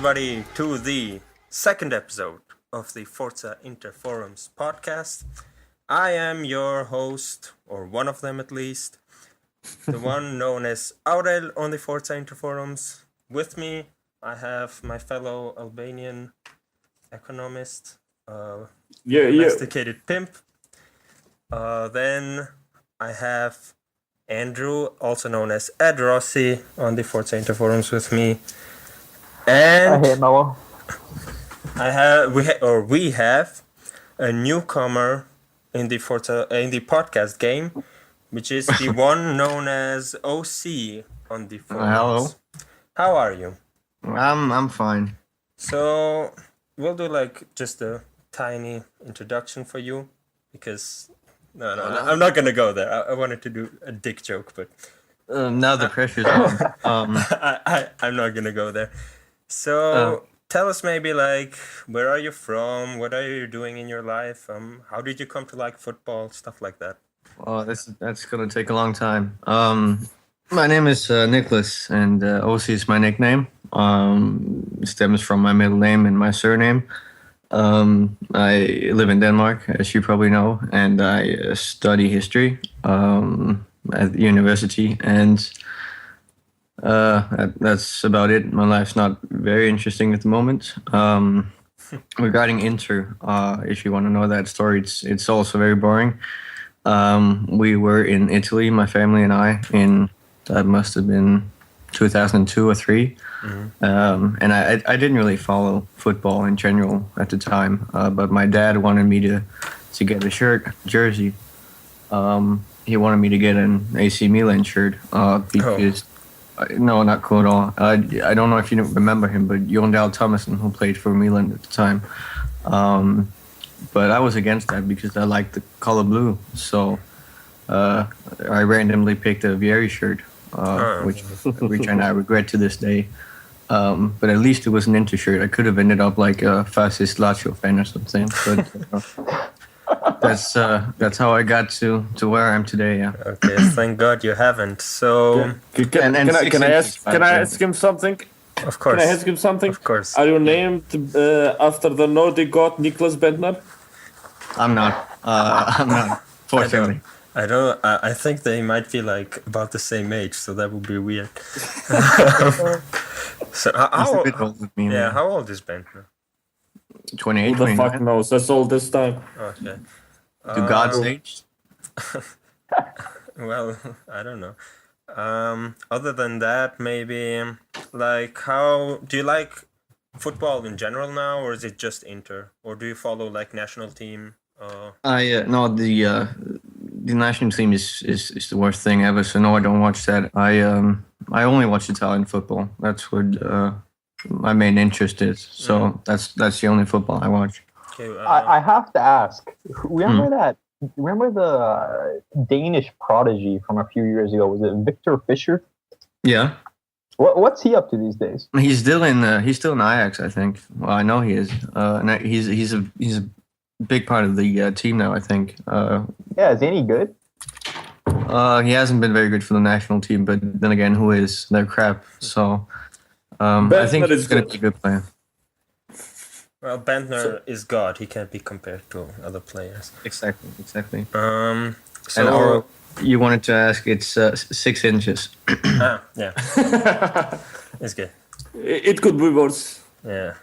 everybody to the second episode of the Forza Inter Forums Podcast. I am your host, or one of them at least, the one known as Aurel on the Forza Inter Forums. With me, I have my fellow Albanian economist, DomesticatedPimp. Then I have Andrew, also known as ADRossi, on the Forza Inter Forums with me. And I hate Melo. We have a newcomer in the podcast game, which is the one known as OC on the forums. Hello. How are you? I'm fine. So we'll do just a tiny introduction for you, because no, I'm not gonna go there. I wanted to do a dick joke, but now the pressure's on. I'm not gonna go there. So tell us maybe where are you from? What are you doing in your life? How did you come to like football? Stuff like that. Oh, that's gonna take a long time. My name is Nicholas, and OC is my nickname. It stems from my middle name and my surname. I live in Denmark, as you probably know, and I study history at the university, and that's about it. My life's not very interesting at the moment. Regarding Inter, if you want to know that story, it's also very boring. We were in Italy, my family and I, that must have been 2002 or 3. Mm-hmm. And I didn't really follow football in general at the time, but my dad wanted me to get a jersey. He wanted me to get an AC Milan shirt because no, not cool at all. I don't know if you remember him, but Jon Dahl Tomasson, who played for Milan at the time. But I was against that because I liked the color blue. So I randomly picked a Vieri shirt, which I regret to this day. But at least it was an Inter shirt. I could have ended up like a fascist Lazio fan or something. But that's how I got to where I am today. Yeah. Okay, thank God you haven't. So can I ask him something? Of course. Can I ask him something? Of course. Are you named after the Nordic god Niklas Bentner? I'm not. I'm not. Fortunately. I don't. I think they might be about the same age, so that would be weird. So He's a bit old with me. Yeah, how old is Bentner? 28. Who the fuck knows? That's all this time. Okay. To God's age? Well, I don't know. Other than that, maybe how do you like football in general now, or is it just Inter, or do you follow national team? No, the national team is the worst thing ever. So no, I don't watch that. I only watch Italian football. That's what my main interest is. So that's the only football I watch. Okay, I have to ask. Remember the Danish prodigy from a few years ago? Was it Victor Fischer? Yeah. What's he up to these days? He's still in Ajax, I think. Well, I know he is. And he's a big part of the team now, I think. Yeah, is any good? He hasn't been very good for the national team, but then again, who is? They're crap. So I think he's going to be a good player. Well, Bentner is God. He can't be compared to other players. Exactly. So and Aurel, you wanted to ask, it's 6 inches. Yeah. It's good. It could be worse. Yeah.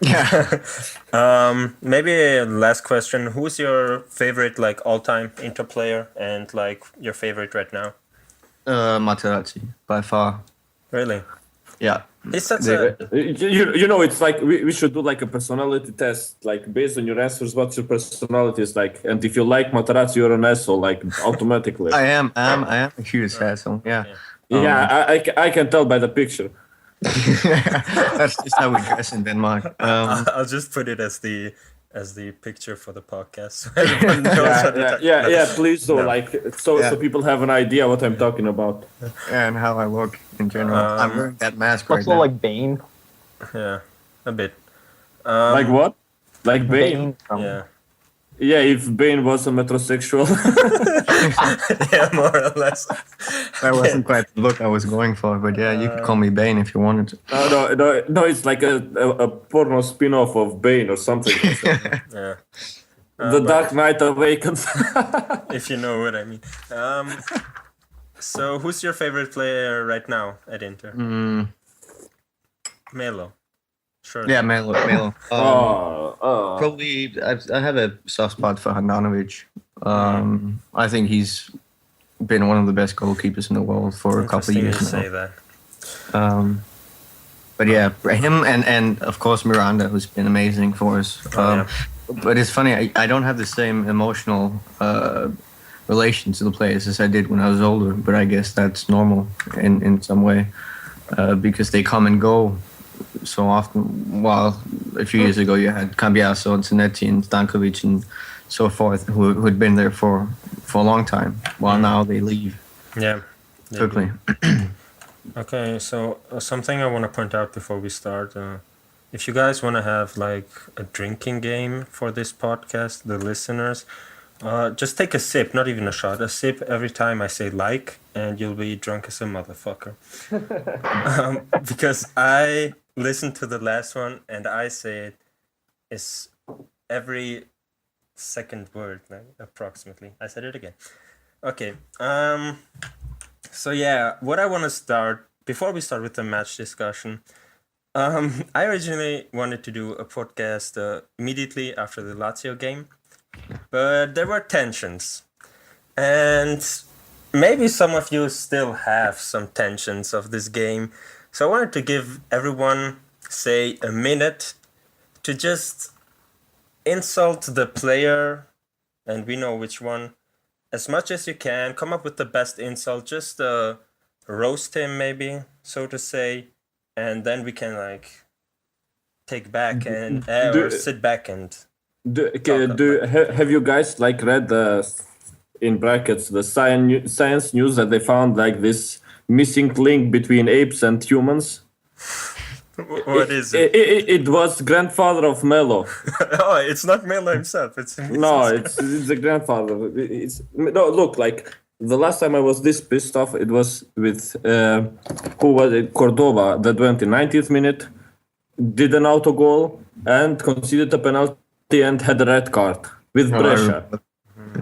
Maybe last question. Who's your favorite all-time Inter player and your favorite right now? Materazzi, by far. Really? Yeah. He's such it's we should do a personality test, based on your answers, what your personality is like, and if you like Materazzi, you're an asshole, automatically. I am a huge asshole. Yeah. I can tell by the picture. That's just how we dress in Denmark. I'll just put it as the picture for the podcast, so everyone knows please do, so people have an idea what I'm talking about. And how I look in general. I'm wearing that mask right Looks now. like Bane. Yeah, a bit. Like what? Like Bane? Yeah. Yeah, if Bane was a metrosexual. Yeah, more or less. That wasn't quite the look I was going for, but yeah, you could call me Bane if you wanted to. No, it's like a porno spin-off of Bane or something. Yeah. The But Dark Knight Awakens. if you know what I mean. So who's your favorite player right now at Inter? Melo. Sure. Yeah, Melo. Oh. Probably, I have a soft spot for Handanovic. I think he's been one of the best goalkeepers in the world for a couple of years Interesting now. you say that. But yeah, him and of course Miranda, who's been amazing for us. Yeah. But it's funny, I don't have the same emotional relation to the players as I did when I was older. But I guess that's normal in some way because they come and go so often. While a few years ago you had Cambiaso and Zanetti and Stankovic and so forth who had been there for a long time. While now they leave Yeah. quickly. Okay, so something I want to point out before we start. If you guys want to have like a drinking game for this podcast, the listeners, just take a sip, not even a shot, a sip every time I say like, and you'll be drunk as a motherfucker. Because I listened to the last one and I say it is every second word, like, approximately. I said it again. Okay. So yeah, what I want to start, before we start with the match discussion, I originally wanted to do a podcast immediately after the Lazio game, but there were tensions. And maybe some of you still have some tensions of this game. So I wanted to give everyone, say, a minute to just insult the player, and we know which one, as much as you can. Come up with the best insult, just roast him maybe, so to say, and then we can like take back and or sit back and Have you guys like read the in brackets the science news that they found like this missing link between apes and humans? What is it? It was grandfather of Melo. Oh, it's not Melo himself. It's the grandfather. No, look, like the last time I was this pissed off, it was with who was it? Cordoba that went in 90th minute, did an auto goal and conceded a penalty and had a red card with Brescia.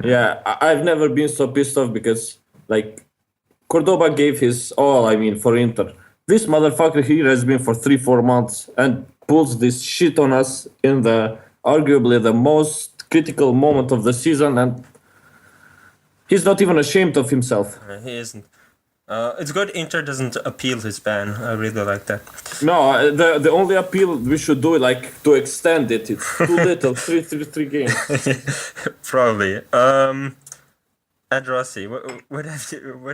Yeah, I've never been so pissed off because like Cordoba gave his all. I mean, for Inter. This motherfucker here has been for 3-4 months and pulls this shit on us in the arguably the most critical moment of the season, and he's not even ashamed of himself. He isn't. It's good Inter doesn't appeal his ban. I really like that. No, the only appeal we should do like to extend it. It's too little. three games. Probably. ADRossi, what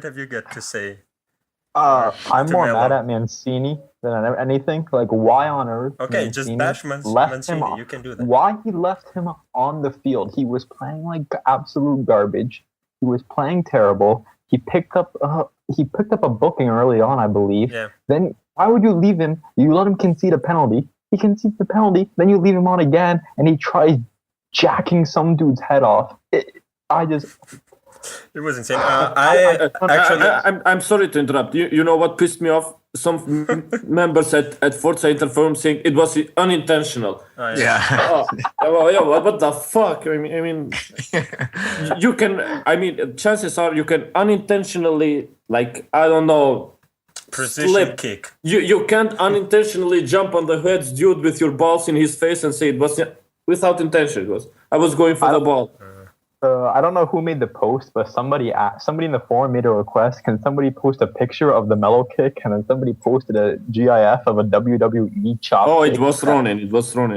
have you got to say? I'm To more Melo. mad at Mancini than anything. Like, why on earth? Okay, just bash Mancini. You can do that. Why he left him on the field? He was playing like absolute garbage. He was playing terrible. He picked up a booking early on, I believe. Yeah. Then why would you leave him? You let him concede a penalty. He concedes the penalty. Then you leave him on again, and he tries jacking some dude's head off. It was insane. I'm sorry to interrupt. You know what pissed me off? Some members at Forza Inter Forums saying it was unintentional. Yeah. What the fuck? I mean, you can. I mean, chances are you can unintentionally, like, I don't know, precision slip. kick. You can't unintentionally jump on the head's dude with your balls in his face and say it was without intention. I was going for the ball. I don't know who made the post, but somebody in the forum made a request. Can somebody post a picture of the Melo kick? And then somebody posted a GIF of a WWE chop. Oh, kick. it was thrown in.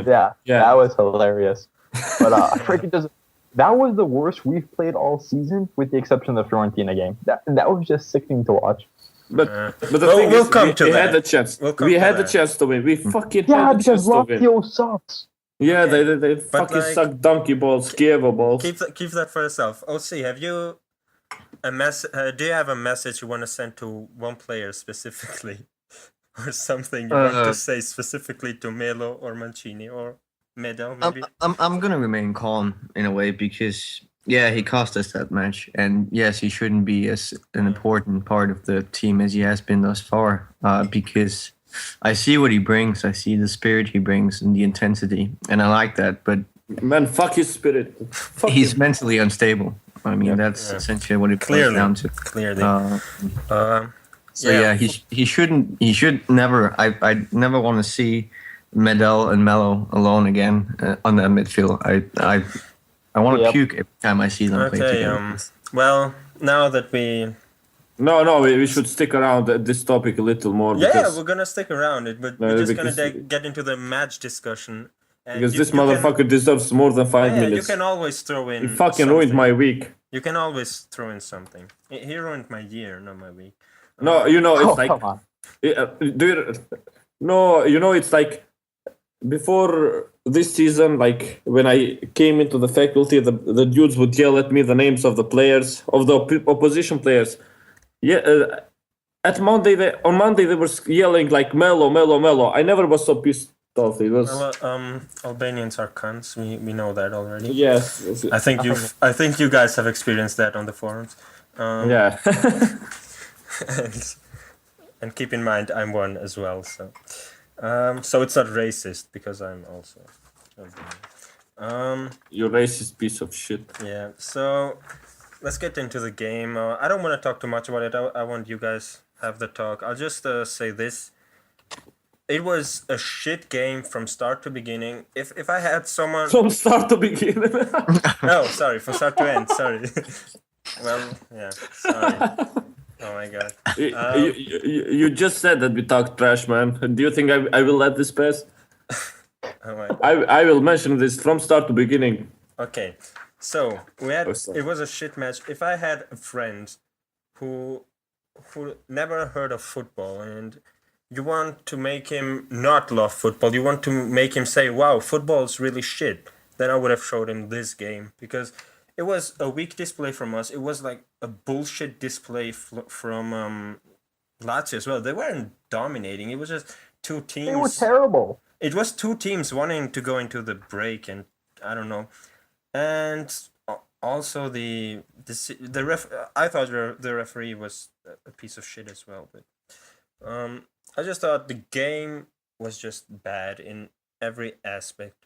Yeah, that was hilarious. But that was the worst we've played all season, with the exception of the Fiorentina game. That was just sickening to watch. But the thing we'll is, come to we that. had the chance. We had the chance to win. We fucking Yeah, had the because chance to win. Lazio sucks. Yeah, they fucking like, suck donkey balls, Kievo balls. Keep that for yourself. OC, have you do you have a message you want to send to one player specifically, or something you want to say specifically to Melo or Mancini or Medel, maybe. I'm gonna remain calm in a way because yeah, he cost us that match, and yes, he shouldn't be as an important part of the team as he has been thus far. Because I see what he brings, I see the spirit he brings and the intensity, and I like that. But Man, fuck his spirit. Fuck he's him. mentally unstable. I mean, that's essentially what it boils down to. Clearly. So yeah, he should never. I never want to see Medel and Melo alone again on that midfield. I want to puke every time I see them play together. Well, now that we No, we should stick around at this topic a little more. Yeah, we're gonna stick around it, but we're just gonna get into the match discussion. And because this motherfucker deserves more than 5 minutes. You can always throw in. He fucking ruined my week. You can always throw in something. He ruined my year, not my week. No, you know it's like. Come on. It's like before this season, like when I came into the faculty, the dudes would yell at me the names of the players, of the opposition players. Yeah, on Monday they were yelling like Melo, Melo, Melo. I never was so pissed off. It was Albanians are cunts. We know that already. Yes, I think you guys have experienced that on the forums. Yeah. and keep in mind, I'm one as well. So it's not racist because I'm also. You racist piece of shit. Yeah. So let's get into the game. I don't want to talk too much about it. I want you guys have the talk. I'll just say this. It was a shit game from start to beginning. If I had someone from start to beginning. No, sorry, from start to end. Sorry. Well, yeah. Sorry. Oh my god. You just said that we talked trash, man. Do you think I will let this pass? Oh my. I will mention this from start to beginning. Okay. So it was a shit match. If I had a friend who never heard of football and you want to make him not love football, you want to make him say, wow, football's really shit, then I would have showed him this game. Because it was a weak display from us. It was like a bullshit display from Lazio as well. They weren't dominating. It was just two teams. It was terrible. It was two teams wanting to go into the break, and I don't know. And also the ref. I thought the referee was a piece of shit as well. But I just thought the game was just bad in every aspect,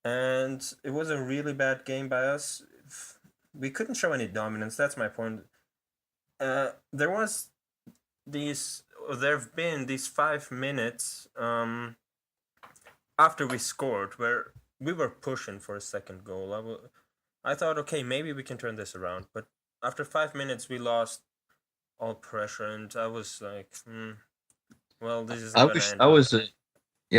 and it was a really bad game by us. We couldn't show any dominance. That's my point. There have been these 5 minutes after we scored where we were pushing for a second goal. I thought, okay, maybe we can turn this around. But after 5 minutes, we lost all pressure, and I was like, well, this is.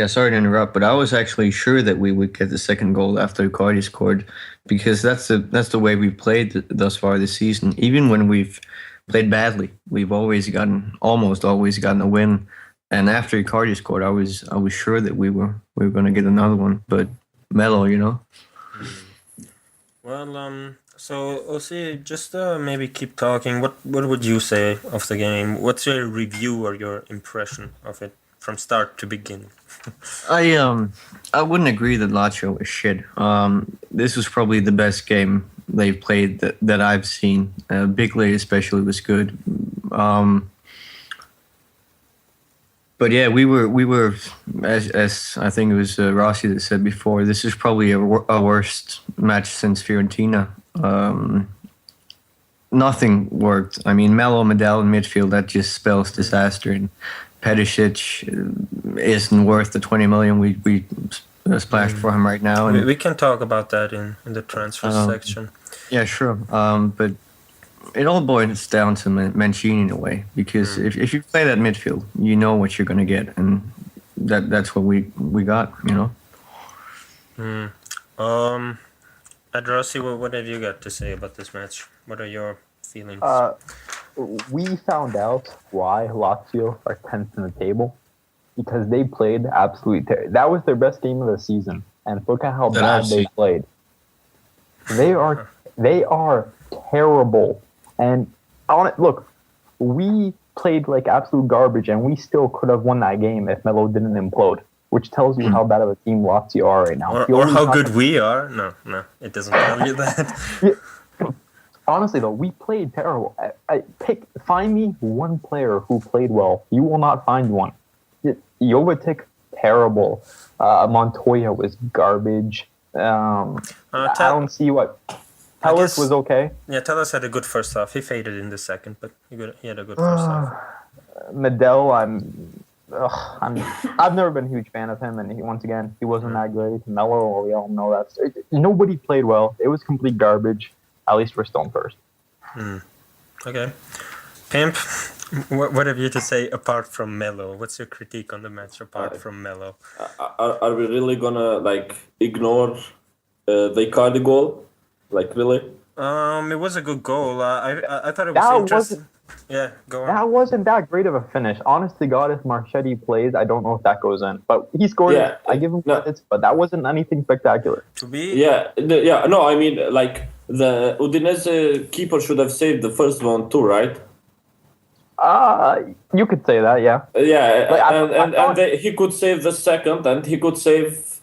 Sorry to interrupt, but I was actually sure that we would get the second goal after Cardi scored, because that's the way we played thus far this season. Even when we've played badly, we've almost always gotten a win. And after Cardi scored, I was sure that we were going to get another one. But Melo, Well, so Ossi, just maybe keep talking. What would you say of the game? What's your review or your impression of it from start to beginning? I wouldn't agree that Lazio was shit. This was probably the best game they've played that I've seen. Bigly especially was good. But yeah, we were as I think it was Rossi that said before. This is probably a worst match since Fiorentina. Nothing worked. I mean, Melo Medel in midfield, that just spells disaster. And Perisic isn't worth the 20 million we splashed for him right now. And we can talk about that in the transfer section. Yeah, sure. But it all boils down to Mancini in a way, because if you play that midfield, you know what you're going to get, and that's what we got, ADRossi, what have you got to say about this match? What are your feelings? We found out why Lazio are 10th in the table, because they played absolutely terrible. That was their best game of the season, and look at how bad they played. They are terrible. And look, we played like absolute garbage, and we still could have won that game if Melo didn't implode. which tells you how bad of a team Lazio are right now. Or how good we are. No, it doesn't tell you that. Honestly, though, we played terrible. Find me one player who played well. You will not find one. Jovetic, terrible. Montoya was garbage. I don't see what. Tellus was okay. Yeah, Tellus had a good first half. He faded in the second, but he had a good first half. Medell, I've never been a huge fan of him, and once again, he wasn't that great. Melo, we all know that. Nobody played well. It was complete garbage. At least we're still in first. Okay. Pimp, what have you to say apart from Melo? What's your critique on the match apart from Melo? Are we really gonna ignore the Icardi goal? Really? It was a good goal. I thought it was interesting. Yeah, go on. That wasn't that great of a finish. Honest to God, if Marchetti plays, I don't know if that goes in. But he scored. Yeah, I give him credits, but that wasn't anything spectacular. No, I mean, the Udinese keeper should have saved the first one too, right? You could say that, yeah. He could save the second, and he could save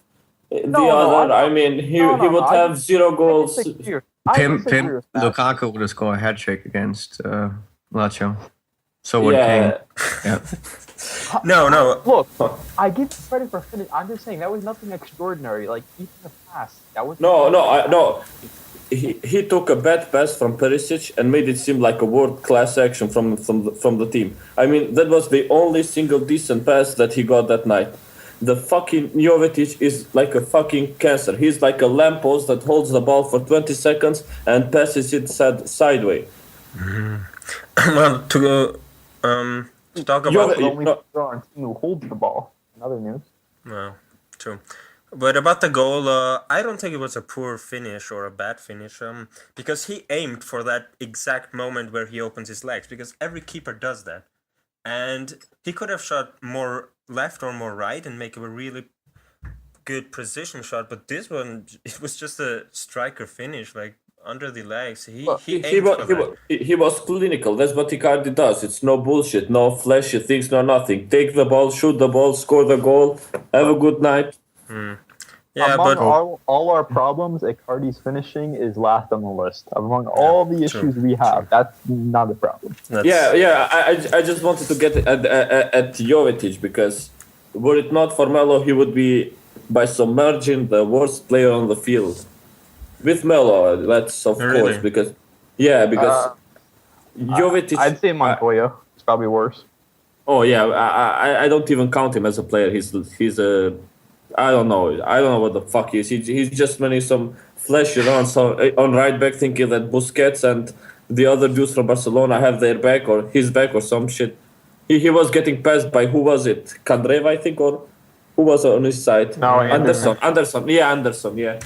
the other. I mean, he would have 0 goals. Pimp, Lukaku would have scored a hat trick against Lazio. So would Kane. Yeah. No. Look, I give you credit for finish. I'm just saying that was nothing extraordinary. Even the pass, that was no. He took a bad pass from Perisic and made it seem like a world-class action from the team. I mean, that was the only single decent pass that he got that night. The fucking Jovetic is like a fucking cancer. He's like a lamppost that holds the ball for 20 seconds and passes it sideways. Well, to talk about who holds the ball. Another news. No, true. But about the goal, I don't think it was a poor finish or a bad finish, because he aimed for that exact moment where he opens his legs, because every keeper does that. And he could have shot more left or more right and make a really good precision shot, but this one, it was just a striker finish, under the legs. He was clinical. That's what Icardi does. It's no bullshit, no flashy things, no nothing. Take the ball, shoot the ball, score the goal, have a good night. Yeah, among all our problems, Icardi's finishing is last on the list. Among all the issues we have, that's not a problem. I just wanted to get at Jovetic, because were it not for Melo, he would be by some margin the worst player on the field. With Melo, that's of course, because Jovetic. I'd say Montoya. It's probably worse. Oh yeah, I don't even count him as a player. He's a. I don't know what the fuck he is. He's just running some flashy runs on right back, thinking that Busquets and the other dudes from Barcelona have their back or his back or some shit. He was getting passed by, who was it? Kandreva, I think, or who was on his side? No, Anderson. Yeah, Anderson. Yeah,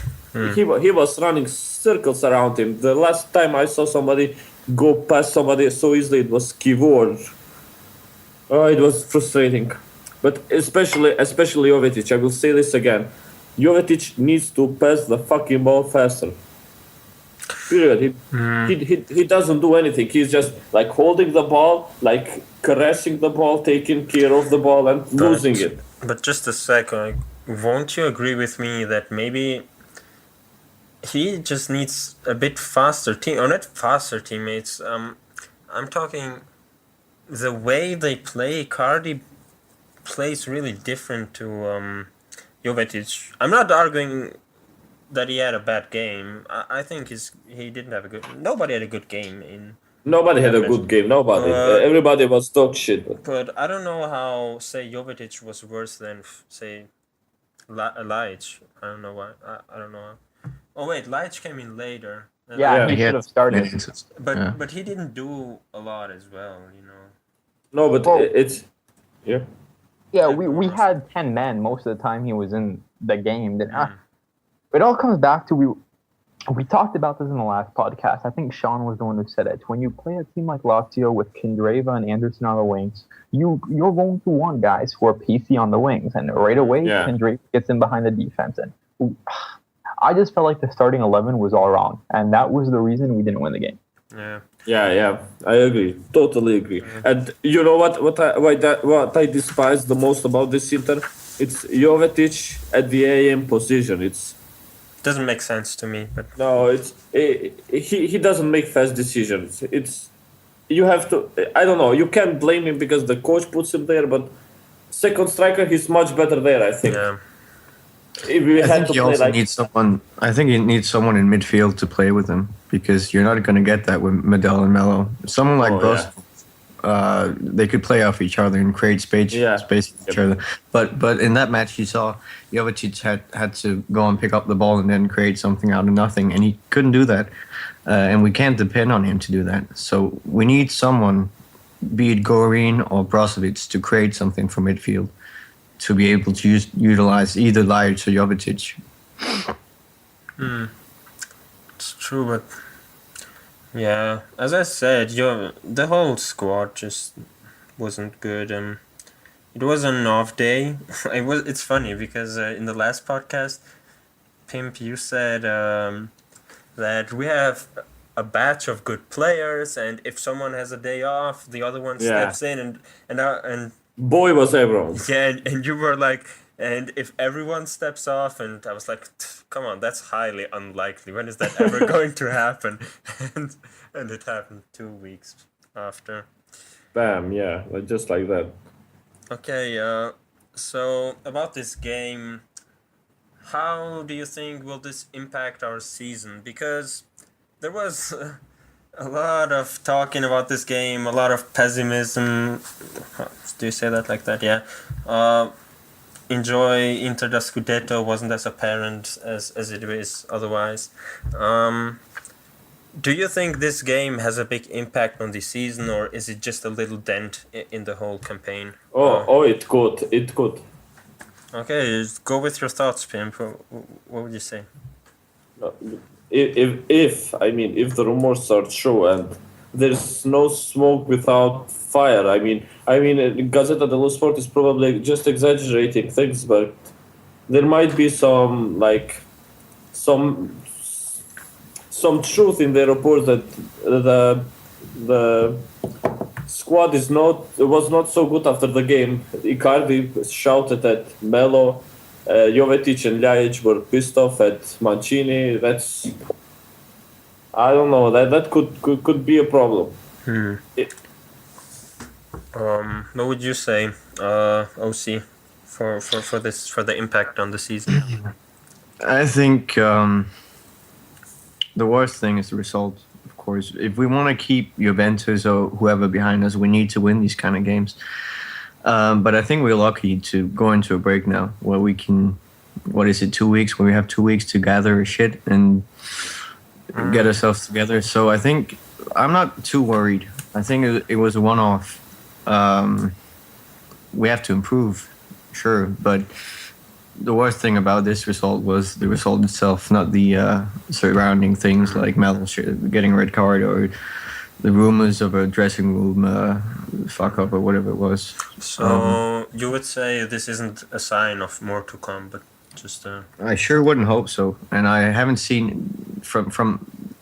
he was running circles around him. The last time I saw somebody go past somebody so easily, it was Kivor. Oh, it was frustrating. But especially Jovetic, I will say this again. Jovetic needs to pass the fucking ball faster. Period. He doesn't do anything. He's just holding the ball, caressing the ball, taking care of the ball, and losing it. But just a second, won't you agree with me that maybe he just needs a bit faster not faster teammates. I'm talking the way they play. Icardi plays really different to Jovetic. I'm not arguing that he had a bad game. I think he didn't have a good. Nobody had a good game Nobody had a good game. Nobody. Everybody was dog shit. But I don't know how, say, Jovetic was worse than, say, Laic. I don't know why. I don't know. Oh wait, Laic came in later. Yeah, he should have started. But he didn't do a lot as well, No, but it's yeah. Yeah, we had 10 men most of the time he was in the game. It all comes back to we talked about this in the last podcast. I think Sean was the one who said it. When you play a team like Lazio with Kandreva and Anderson on the wings, you're going to want guys who are pacey on the wings, and right away Kandreva gets in behind the defense. And I just felt like the starting 11 was all wrong, and that was the reason we didn't win the game. Yeah. I agree. Totally agree. And you know what I despise the most about this Inter? It's Jovetic at the AM position. Doesn't make sense to me, but No, he doesn't make fast decisions. It's you have to. I don't know. You can't blame him because the coach puts him there, but second striker, he's much better there. I think. yeah. If we I had think to he play also like needs someone. I think he needs someone in midfield to play with him because you're not going to get that with Medel and Melo. Someone like Broz, they could play off each other and create space with each other. But in that match, you saw Jovetic had to go and pick up the ball and then create something out of nothing, and he couldn't do that. And we can't depend on him to do that. So we need someone, be it Gorin or Brozovic, to create something from midfield, to be able to utilize either Ljajic or Jovetic. It's true, but yeah, as I said, the whole squad just wasn't good. It was an off day. It's funny because in the last podcast, Pimp, you said that we have a batch of good players, and if someone has a day off, the other one steps in, and boy was everyone. yeah, and you were like, and if everyone steps off, and I was like, come on, that's highly unlikely. When is that ever going to happen? And it happened 2 weeks after. Bam, yeah, just like that. Okay, so about this game, how do you think will this impact our season? Because there was a lot of talking about this game, a lot of pessimism. Do you say that like that? Yeah. Enjoy Inter da Scudetto wasn't as apparent as it is otherwise. Do you think this game has a big impact on the season, or is it just a little dent in the whole campaign? It could. Okay, go with your thoughts, Pimp. What would you say? If the rumors are true and there's no smoke without fire, Gazzetta dello Sport is probably just exaggerating things, but there might be some truth in the report that the squad was not so good after the game. Icardi shouted at Melo. Jovetic and Ljajic were pissed off at Mancini. I don't know. That could be a problem. What would you say, OC, for the impact on the season? I think the worst thing is the result. Of course, if we want to keep Juventus or whoever behind us, we need to win these kind of games. But I think we're lucky to go into a break now where we can, 2 weeks, where we have 2 weeks to gather shit and get ourselves together. So I think I'm not too worried. I think it was a one-off. We have to improve, sure, but the worst thing about this result was the result itself, not the surrounding things like Melo getting a red card or the rumors of a dressing room fuck up or whatever it was. So you would say this isn't a sign of more to come, but just I sure wouldn't hope so, and I haven't seen from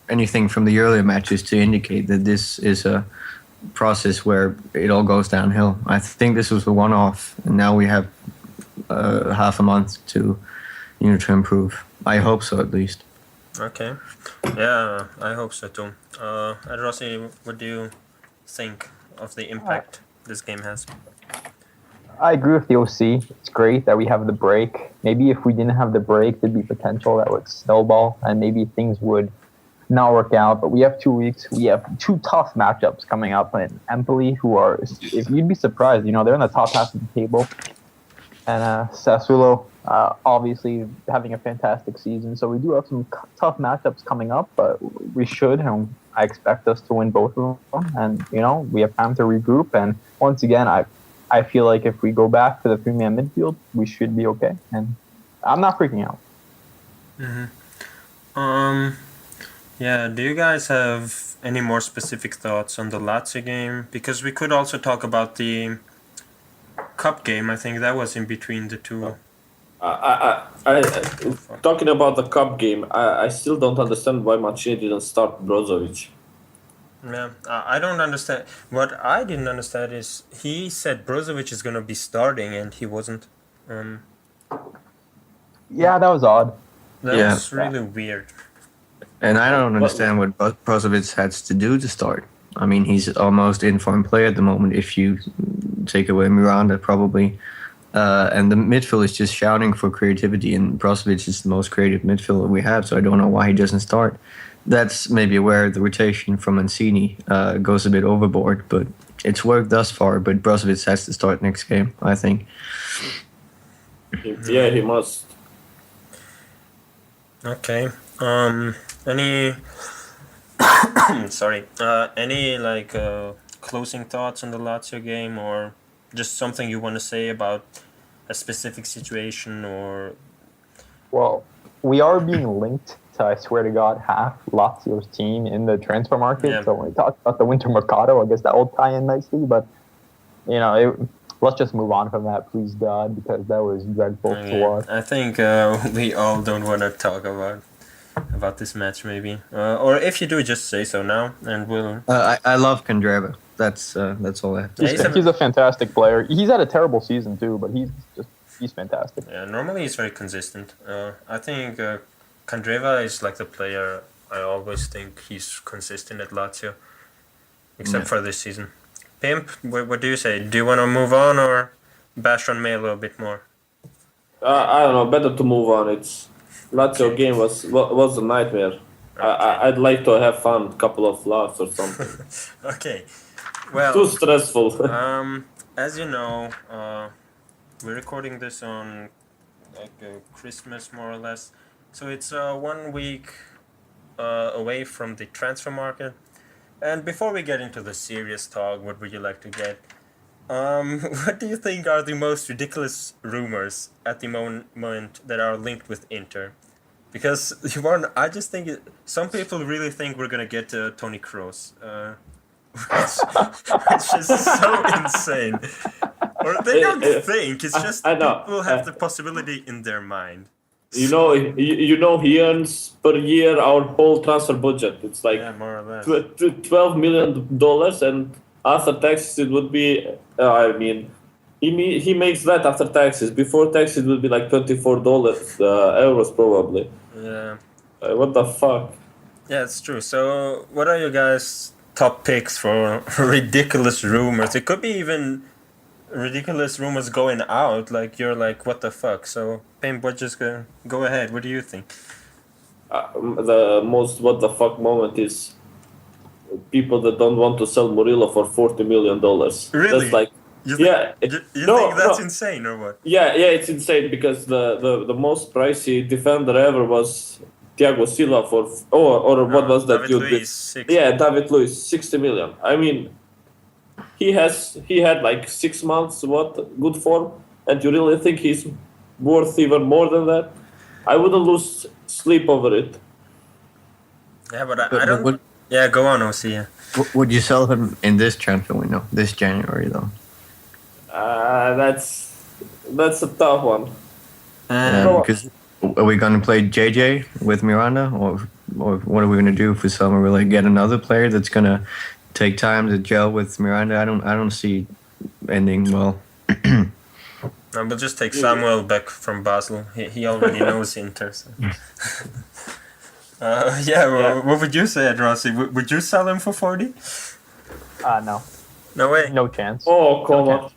anything from the earlier matches to indicate that this is a process where it all goes downhill. I think this was a one-off, and now we have half a month to improve. I hope so, at least. Okay. Yeah, I hope so too. ADRossi, what do you think of the impact this game has? I agree with the OC. It's great that we have the break. Maybe if we didn't have the break, there'd be potential that would snowball and maybe things would not work out. But we have 2 weeks. We have 2 tough matchups coming up. And Empoli, who are, if you'd be surprised, they're in the top half of the table. And Sassuolo, obviously having a fantastic season. So we do have some tough matchups coming up, but we should, and I expect us to win both of them. And, we have time to regroup. And once again, I feel like if we go back to the premium midfield, we should be okay. And I'm not freaking out. Yeah, do you guys have any more specific thoughts on the Lazio game? Because we could also talk about the Cup game. I think that was in between the two. Talking about the Cup game, I still don't understand why Mancini didn't start Brozovic. Yeah, I don't understand. What I didn't understand is he said Brozovic is gonna be starting and he wasn't. Yeah, that was odd. That Yeah. was really weird. And I don't understand what Brozovic has to do to start. I mean, he's almost in-form player at the moment if you take away Miranda, probably. And the midfield is just shouting for creativity, and Brozovic is the most creative midfielder we have, so I don't know why he doesn't start. That's maybe where the rotation from Mancini goes a bit overboard, but it's worked thus far. But Brozovic has to start next game, I think. Yeah, he must. Okay. Any sorry. Any closing thoughts on the Lazio game, or just something you want to say about a specific situation, or? Well, we are being linked to, I swear to God, half Lazio's team in the transfer market. Yeah. So when we talk about the winter mercado, I guess that will tie in nicely. But let's just move on from that, please God, because that was dreadful to watch. I think we all don't want to talk about this match, maybe, or if you do, just say so now, and we'll. I love Kandreva. That's all I have to say. He's a fantastic player. He's had a terrible season too, but he's fantastic. Yeah, normally he's very consistent. I think Kandreva is like the player I always think he's consistent at Lazio, except for this season. Pimp, what do you say? Do you want to move on or bash on Melo a bit more? I don't know. Better to move on. It's Lazio game was a nightmare. Okay. I'd like to have fun, couple of laughs or something. Okay, well. Too stressful. As you know, we're recording this on Christmas, more or less. So it's 1 week away from the transfer market. And before we get into the serious talk, what would you like to get? What do you think are the most ridiculous rumors at the moment that are linked with Inter? Because I just think some people really think we're gonna get Toni Kroos, which is so insane. Or they don't think, it's just people have the possibility in their mind. You know, he earns per year our whole transfer budget. It's like more or less. $12 million, and after taxes it would be. He makes that after taxes. Before taxes it would be like $24 euros probably. Yeah. What the fuck? Yeah, it's true. So, what are your guys' top picks for ridiculous rumors? It could be even ridiculous rumors going out. Like you're like, what the fuck? So, Pimp, go ahead. What do you think? The most what the fuck moment is people that don't want to sell Murillo for $40 million. Really? That's like, you think that's insane or what? Yeah, it's insane because the most pricey defender ever was Thiago Silva for what was that? David Luiz, David Luiz, 60 million. I mean, he had like 6 months good form, and you really think he's worth even more than that? I wouldn't lose sleep over it. Yeah, but I don't. Yeah, go on, OC. Yeah. Would you sell him in this transfer window, this January though? That's a tough one. Because are we gonna play JJ with Miranda, or what are we gonna do for summer? Will we get another player that's gonna take time to gel with Miranda? I don't see ending well. No, we'll just take Samuel back from Basel. He already knows Inter. So. What would you say, ADRossi? Would you sell him for 40? No. No way. No chance. Oh, come on.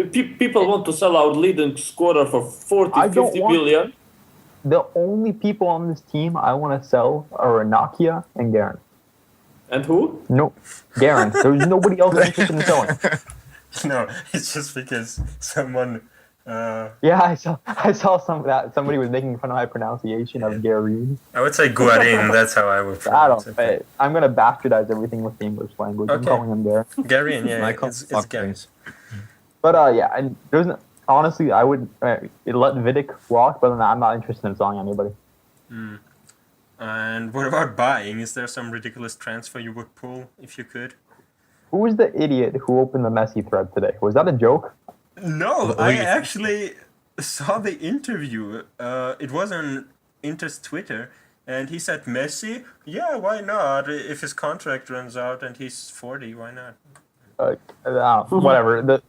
People want to sell our leading scorer for 50 billion. The only people on this team I want to sell are Nakia and Garen. And who? No, Garen. There's nobody else interested in selling. No, it's just because someone... I saw somebody was making fun of my pronunciation of Garin. I would say Guarin, that's how I would pronounce it. I'm going to bastardize everything with the English language. Okay. I'm calling him Garen. Garin, yeah, it's Garin. But and honestly, I would let Vidic walk, but I'm not interested in selling anybody. And what about buying? Is there some ridiculous transfer you would pull if you could? Who was the idiot who opened the Messi thread today? Was that a joke? No, I actually saw the interview. It was on Inter's Twitter, And he said, Messi? Yeah, why not? If his contract runs out and he's 40, why not? Whatever.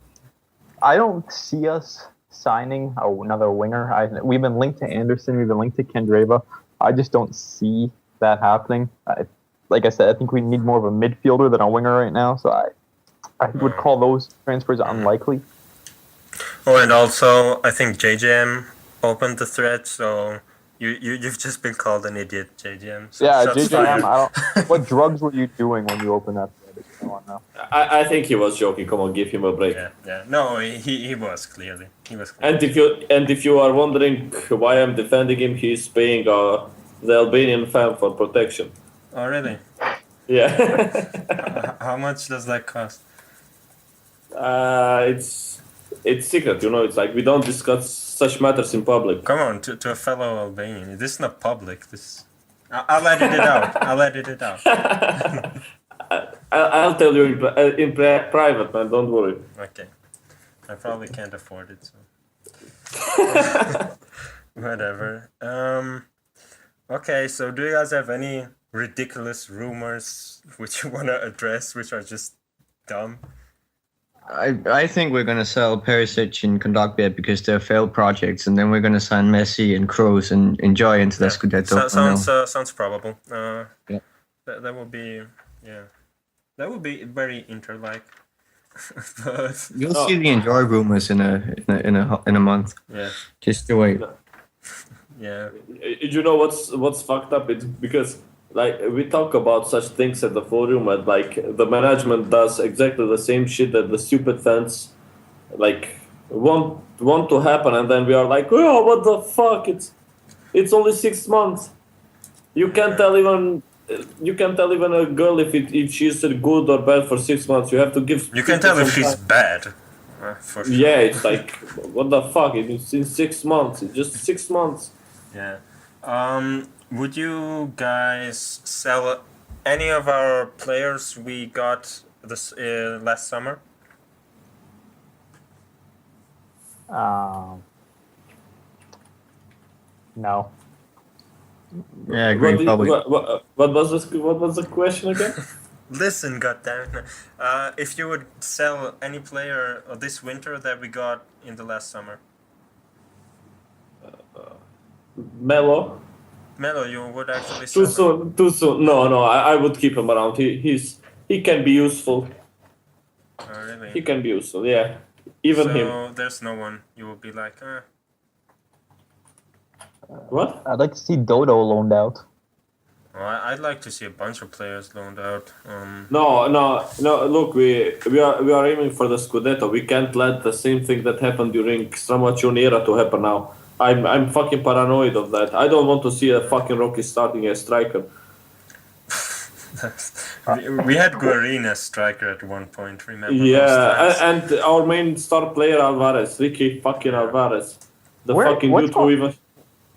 I don't see us signing another winger. We've been linked to Anderson. We've been linked to Kendreva. I just don't see that happening. Like I said, I think we need more of a midfielder than a winger right now. So I would call those transfers unlikely. Oh, and also, I think JJM opened the thread, so you've just been called an idiot, JJM. So Yeah, shots JJM. fired. What drugs were you doing when you opened that thread? I want to know. I think he was joking. Come on, give him a break. Yeah. No, he was clearly. And if you are wondering why I'm defending him, he's paying the Albanian fan for protection. Oh, really? Yeah. How much does that cost? It's secret, you know. It's like we don't discuss such matters in public. Come on, to a fellow Albanian. This is not public. I'll edit it out. I'll edit it out. I'll tell you in private, man. Don't worry. Okay. I probably can't afford it, so. Whatever. Okay, so do you guys have any ridiculous rumors which you want to address, which are just dumb? I think we're going to sell Perisic and Kondogbia because they're failed projects, and then we're going to sign Messi and Kroos and enjoy into the Scudetto. Sounds probable. Yeah. That would be, that would be very Inter-like. But You'll see the enjoy rumors in a month. yeah, Just to wait. yeah. You know what's fucked up? It's because like we talk about such things at the forum, and like the management does exactly the same shit that the stupid fans like want to happen, and then we are like, oh, what the fuck? It's only 6 months. You can't tell even a girl if she's good or bad for 6 months. You have to give. You can tell if she's bad. For sure. Yeah, it's like what the fuck? It's in 6 months. It's just 6 months. Yeah. Would you guys sell any of our players we got this last summer? No. Yeah, I agree. Probably. What was the question again? Listen, goddammit. If you would sell any player this winter that we got in the last summer. Melo. Melo, you would actually sell Too soon. No, I would keep him around. He can be useful. Oh, really? He can be useful, yeah. Even him. So there's no one you will be like, What? I'd like to see Dodo loaned out. Well, I'd like to see a bunch of players loaned out. No. Look, we are aiming for the Scudetto. We can't let the same thing that happened during Stramaccioni era to happen now. I'm fucking paranoid of that. I don't want to see a fucking Rocky starting as striker. We had Guarin as striker at one point, remember? Yeah, and our main star player Alvarez, Ricky fucking Alvarez. The fucking dude who even...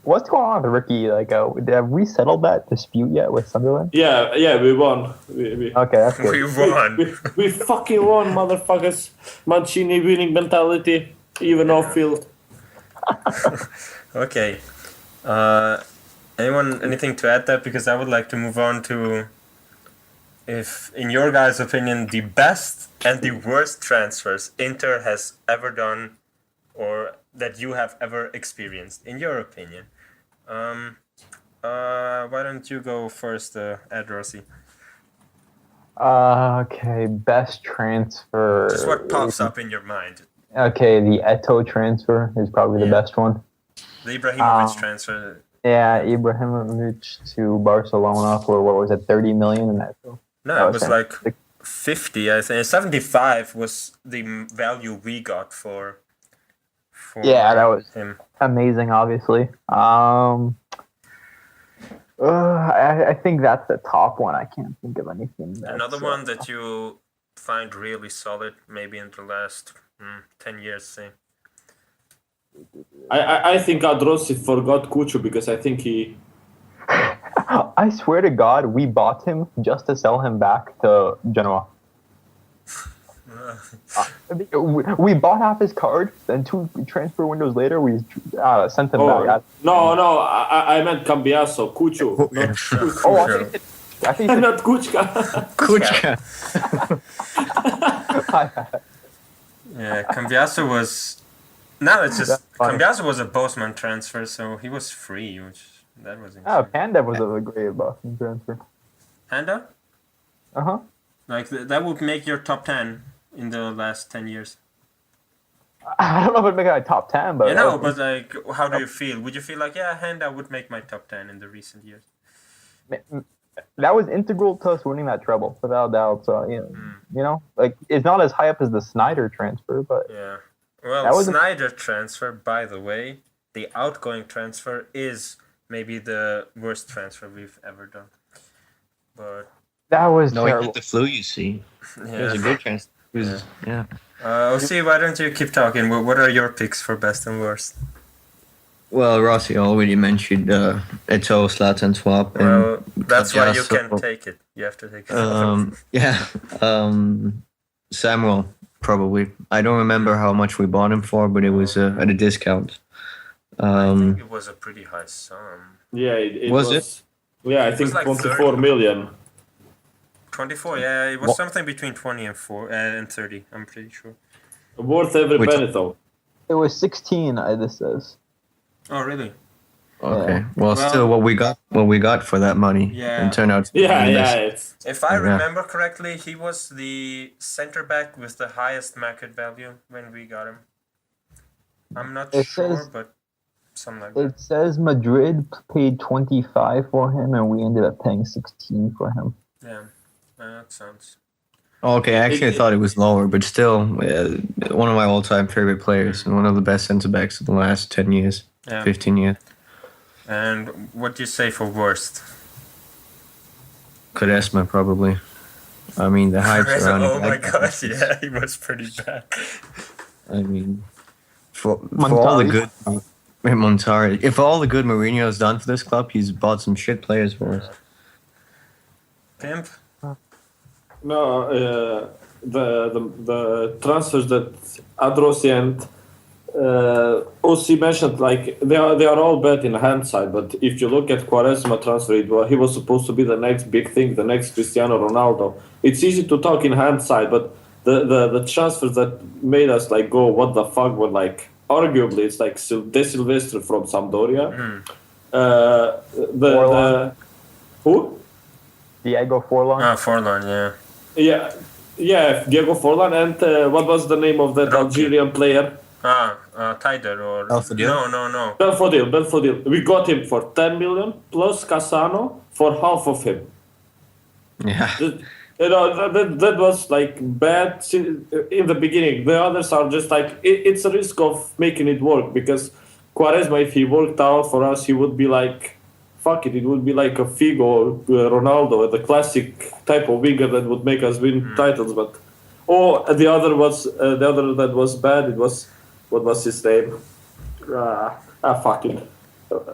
What's going on with Ricky? Like, have we settled that dispute yet with Sunderland? Yeah, we won. We Okay, that's good. We won. we fucking won, motherfuckers. Mancini winning mentality, even off field. Okay. Anything to add that? Because I would like to move on to, if, in your guys' opinion, the best and the worst transfers Inter has ever done, or that you have ever experienced, in your opinion. Why don't you go first, ADRossi? Okay, best transfer. Just what pops up in your mind. Okay, the Eto'o transfer is probably the best one. The Ibrahimovic transfer. Yeah, Ibrahimovic to Barcelona for, what was it, 30 million in Eto'o? No, it was like 50, I think. 75 was the value we got for yeah, that was him. Amazing, obviously. I think that's the top one. I can't think of anything. Another one that you find really solid, maybe in the last 10 years, say. I think ADRossi forgot Cucho because I think he... I swear to God, we bought him just to sell him back to Genoa. We bought half his card, then 2 transfer windows later, we sent him back. No, I meant Cambiaso, Cucho. Not Cucho. Oh, I think Not Kuchka. Kuchka. Yeah, Cambiaso was. Now it's just Cambiaso was a Bosman transfer, so he was free, that was insane. Panda was a great Boston transfer. Panda? Uh-huh. Like that would make your top 10 in the last 10 years. I don't know if it'd make it a top 10, but... but like, how do you feel? Would you feel like, Panda would make my top 10 in the recent years? That was integral to us winning that treble, without doubt. So, like, it's not as high up as the Snyder transfer, but... Yeah. Well, Snyder transfer, by the way, the outgoing transfer is maybe the worst transfer we've ever done. But that was no, terrible. he had the flu, you see. Yeah. It was a good transfer. Yeah. OC, why don't you keep talking? What are your picks for best and worst? Well, Rossi already mentioned Eto'o, Zlatan swap. Well, that's why you Cambiaso. can take it. You have to take it. Samuel, probably. I don't remember how much we bought him for, but it was at a discount. I think it was a pretty high sum. Yeah, it Was it? Yeah, I think like 24 30. million. 24, yeah, it was something between 20 and 30, I'm pretty sure. Worth every penny, though. It was 16, this says. Oh, really? Okay. Well, still, what we got for that money, and turned out to be the best. If I remember correctly, he was the center back with the highest market value when we got him. I'm not sure, but something like that. It says Madrid paid 25 for him, and we ended up paying 16 for him. Yeah, that sounds... Okay, actually, I thought it was lower, but still, one of my all-time favorite players and one of the best centre-backs of the last 10 years, 15 years. And what do you say for worst? Quaresma, probably. I mean, the hype around him. Oh my gosh, yeah, he was pretty bad. I mean, for all the good... Montari. If all the good Mourinho has done for this club, he's bought some shit players for us. Pimp? No, the transfers that ADRossi and OC mentioned, like they are all bad in hindsight. But if you look at Quaresma transfer, he was supposed to be the next big thing, the next Cristiano Ronaldo. It's easy to talk in hindsight, but the transfers that made us like go, what the fuck, were like arguably it's like De Silvestre from Sampdoria. Who? Diego Forlan. Forlan, yeah. Yeah, Diego Forlan, and what was the name of that Algerian player? Tider or... Belfodil? No. Belfodil. We got him for 10 million, plus Cassano for half of him. Yeah. That was like bad in the beginning. The others are just like, it's a risk of making it work, because Quaresma, if he worked out for us, he would be like, fuck it would be like a Figo, Ronaldo, the classic type of winger that would make us win titles. But the other that was bad. It was, what was his name? Fucking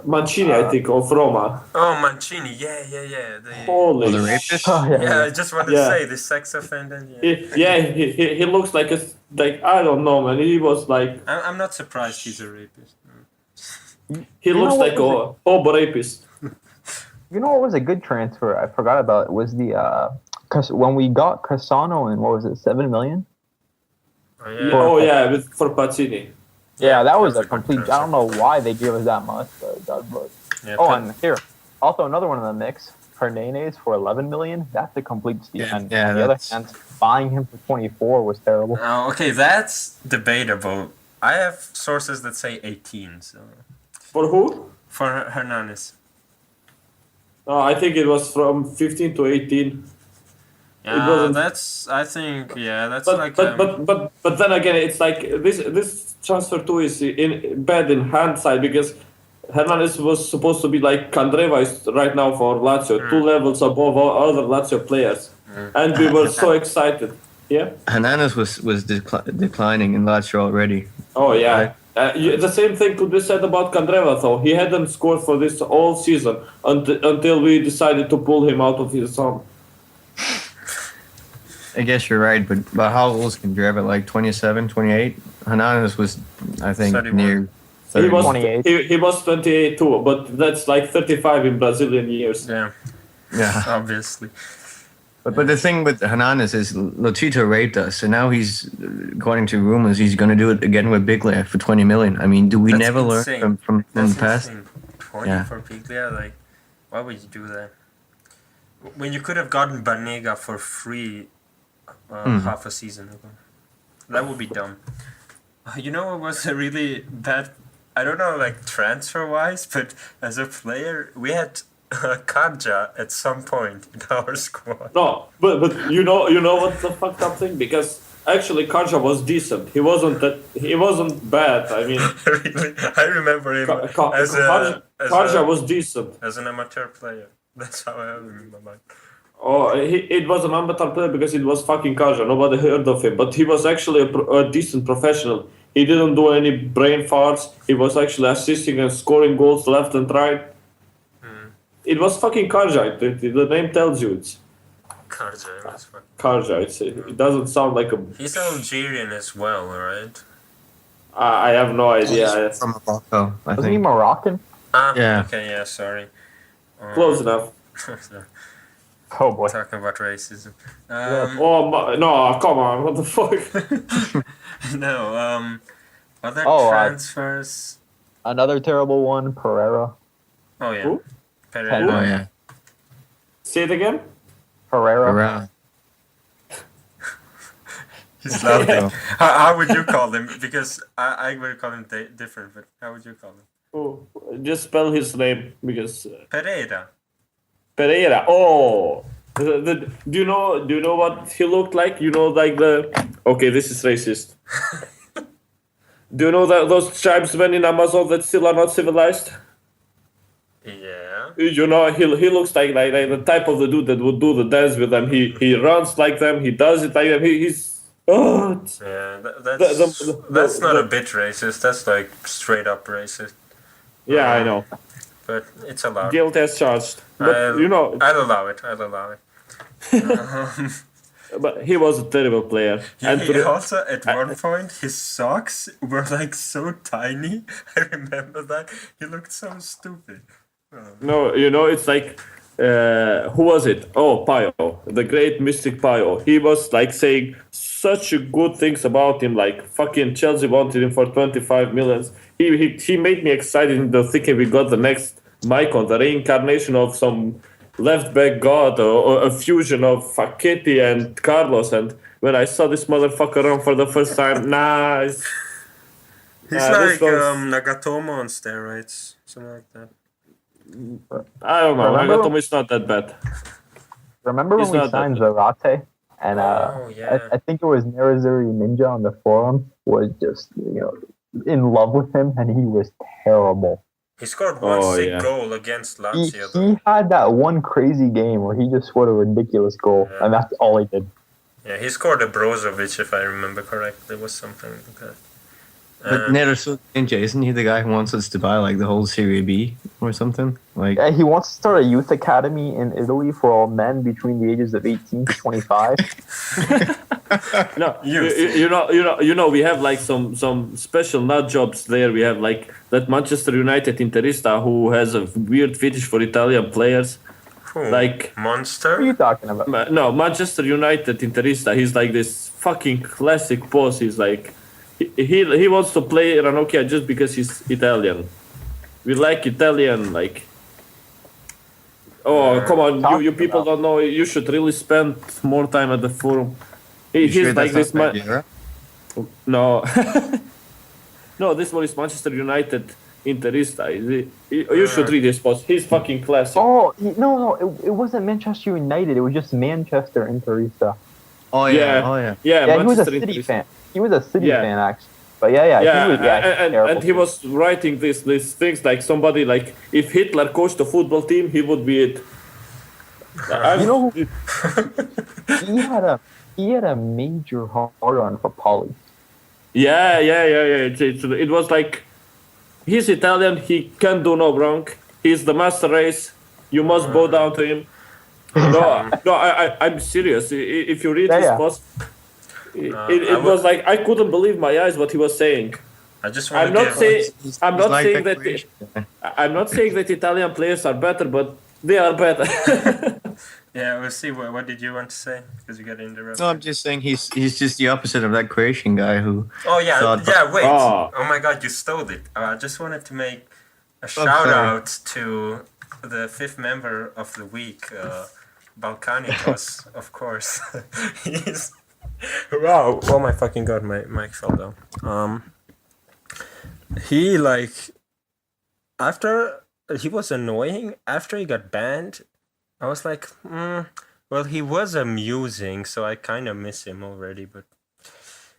Mancini, I think, of Roma. Oh, Mancini, yeah. Holy the rapist? I just wanted to say the sex offender. Yeah, he looks like I don't know, man. He was like. I'm not surprised he's a rapist. He looks like a rapist. You know what was a good transfer? I forgot about it. Was the when we got Cassano in, what was it, 7 million? For Pazzini. Yeah, that was a complete. I don't know why they gave us that much, but that was. And here, also another one in the mix, Hernandez for 11 million. That's a complete steal. Yeah, and on the other hand, buying him for 24 was terrible. Oh, okay, that's debatable. I have sources that say 18. So. For who? For Hernandez. I think it was from 15 to 18. Yeah, that's. I think. Yeah, that's But then again, it's like this transfer too is bad in hindsight, because Hernandez was supposed to be like Candreva is right now for Lazio, 2 levels above all other Lazio players, and we were so excited. Yeah. Hernandez was declining in Lazio already. Oh yeah. The same thing could be said about Candreva, though. He hadn't scored for this all season until we decided to pull him out of his song. I guess you're right, but how old is Kandreva? Like 27, 28? Hernandez was, I think, 31. near 30. He was 28. he was 28 too, but that's like 35 in Brazilian years. Yeah, Yeah. obviously. But the thing with Hernandez is Lotito raped us, and now he's, according to rumors, he's going to do it again with Biglia for 20 million. I mean, do we That's never insane. learn from That's the past? insane. 20 Yeah. for Piglia, like, why would you do that? When you could have gotten Banega for free half a season ago. That would be dumb. You know what was a really bad, I don't know, like transfer-wise, but as a player, we had Kanja at some point in our squad. No, but you know what's the fucked up thing? Because actually Karja was decent. He wasn't bad. I mean, Really? I remember him as Karja was decent. as an amateur player. That's how I remember him. Oh, it was an amateur player because it was fucking Karja. Nobody heard of him, but he was actually a decent professional. He didn't do any brain farts. He was actually assisting and scoring goals left and right. It was fucking Karja. The name tells you it's Karja, that's fine. Karja. It doesn't sound like a. He's Algerian as well, right? I have no idea. From Morocco, I Wasn't he think. Moroccan? Ah, Yeah. okay, yeah, sorry. Close enough. Oh boy. Talking about racism. No, come on. What the fuck? No, other Oh, transfers. Another terrible one, Pereira. Oh, yeah. Who? Pereira. Oh, yeah. Say it again. Pereira. Around. He's laughing. How would you call him? Because I would call him different, but how would you call him? Oh, just spell his name because Pereira. Pereira. Oh, do you know what he looked like? You know, like the. Okay, this is racist. Do you know that those tribesmen in Amazon that still are not civilized? Yeah. You know, he looks like the type of the dude that would do the dance with them. He runs like them. He does it like them. He's. Oh, Yeah, that's not a bit racist. That's like straight up racist. yeah, I know. But it's allowed. Guilt as charged. But you know, I'll allow it. I'll allow it. but he was a terrible player. And He also, at one point, his socks were like so tiny. I remember that. He looked so stupid. no, you know, it's like, who was it? Oh, Pio, the great mystic Pio. He was like saying such good things about him. Like fucking Chelsea wanted him for 25 millions. He made me excited into thinking we got the next Maicon, the reincarnation of some left back god or a fusion of Facchetti and Carlos. And when I saw this motherfucker run for the first time, He's this like was- Nagatomo on steroids. Something like that. I don't know. Remember- Nagatomo is not that bad. Remember when He's we not that signed Zarate? And Oh, yeah. I think it was Nerazuri Ninja on the forum was just in love with him, and he was terrible. He scored one Oh, sick yeah. goal against He, Lazio. he had that one crazy game where he just scored a ridiculous goal, Yeah. and that's all he did. Yeah, he scored a Brozovic, if I remember correctly. It was something like that. But Neresu Ninja, isn't he the guy who wants us to buy like the whole Serie B or something? Like, Yeah, he wants to start a youth academy in Italy for all men between the ages of 18 to 25. No, Youth. you know, we have like some special nut jobs there. We have like that Manchester United Interista who has a weird fetish for Italian players. Who? Like- Monster? What are you talking about? No, Manchester United Interista. He's like this fucking classic boss. He's like, he wants to play Ranocchia just because he's Italian. We like Italian, like. Oh, come on, you Talking people about- don't know. You should really spend more time at the forum. you He's sure like that's this not man. Madeira? No, no, this one is Manchester United Interista. You should read his post. He's fucking classic. Oh, no, it wasn't Manchester United. It was just Manchester Interista. Oh, Yeah. yeah. Oh, yeah. Yeah, Yeah, he was a Manchester City Interista. fan. He was a City Yeah. fan, actually. But yeah, Yeah, he was, terrible. and he was writing these things like somebody like if Hitler coached a football team, he would be it. You know, he had a major hard on for Polly. Yeah. It was like he's Italian. He can't do no wrong. He's the master race. You must bow down to him. I'm serious. If you read Yeah, his yeah. post, I it would- was like I couldn't believe my eyes what he was saying. I just want I'm to not give. saying I'm He's not like saying that that Croatian guy. I'm not saying that Italian players are better, but they are better. Yeah, we'll see. What did you want to say? Because you got interrupted. No, I'm just saying he's just the opposite of that Croatian guy who. Oh yeah, thought- yeah. Wait. Oh. Oh my God, you stole it. I just wanted to make a sorry. shout out to the fifth member of the week, Balkanikos, of course. He's wow. Oh my fucking God, my mic fell down. He like after he was annoying after he got banned. I was like, well, he was amusing, so I kind of miss him already. But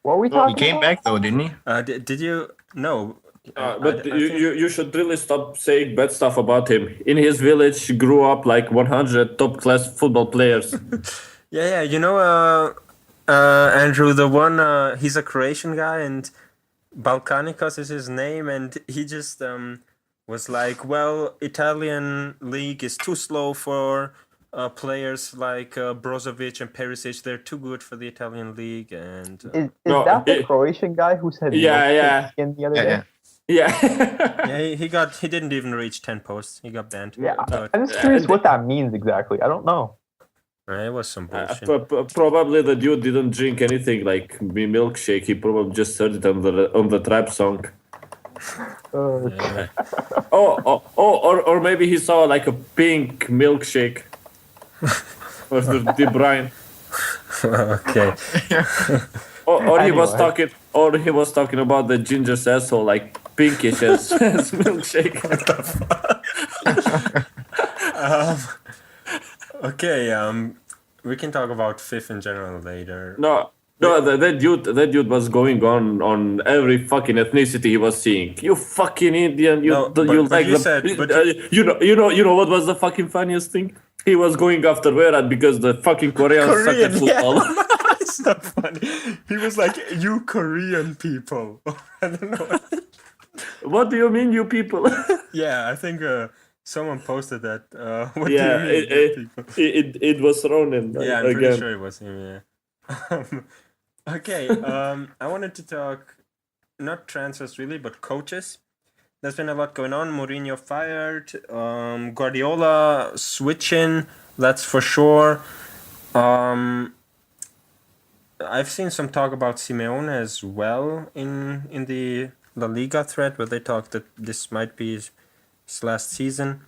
What are we He talking came about? back though, didn't he? did you? No. But I you should really stop saying bad stuff about him. In his village, grew up like 100 top class football players. Yeah. You know, Andrew, the one. He's a Croatian guy, and Balkanikos is his name, and he just was like, well, Italian league is too slow for players like Brozovic and Perisic. They're too good for the Italian league, and Is No, that the it- Croatian guy who said Yeah, milkshake yeah. skin the other Yeah, day? yeah. Yeah. yeah, he didn't even reach 10 posts. He got banned. Yeah, But, I'm just curious what that means exactly. I don't know. it was some bullshit. Probably the dude didn't drink anything like milkshake. He probably just heard it on the trap song. Yeah. Or maybe he saw like a pink milkshake. Or the De Bruyne. Okay. Or he was Anyway. talking about the ginger's asshole like pinkish as milkshake. Okay. We can talk about fifth in general later. No, that dude was going on every fucking ethnicity he was seeing. You fucking Indian, No, but like you the, said- but you know what was the fucking funniest thing? He was going after Verat because the fucking Koreans suck at football. It's not funny. He was like, "You Korean people." I don't know. What do you mean, you people? Yeah, I think someone posted that. What Yeah, do you mean, you people? it was Ronan. Yeah, I'm again. pretty sure it was him. Yeah. Okay. I wanted to talk not transfers really, but coaches. There's been a lot going on. Mourinho fired. Guardiola switching. That's for sure. I've seen some talk about Simeone as well in the La Liga thread, where they talk that this might be his last season.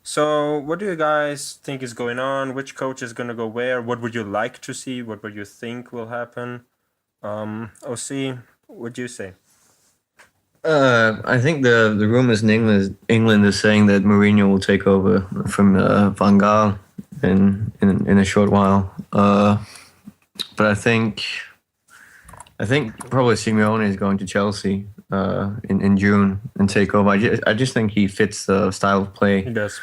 So, what do you guys think is going on? Which coach is going to go where? What would you like to see? What would you think will happen? OC, what do you say? I think the rumors in England is saying that Mourinho will take over from Van Gaal in a short while. But I think probably Simeone is going to Chelsea in June and take over. I just think he fits the style of play. He does.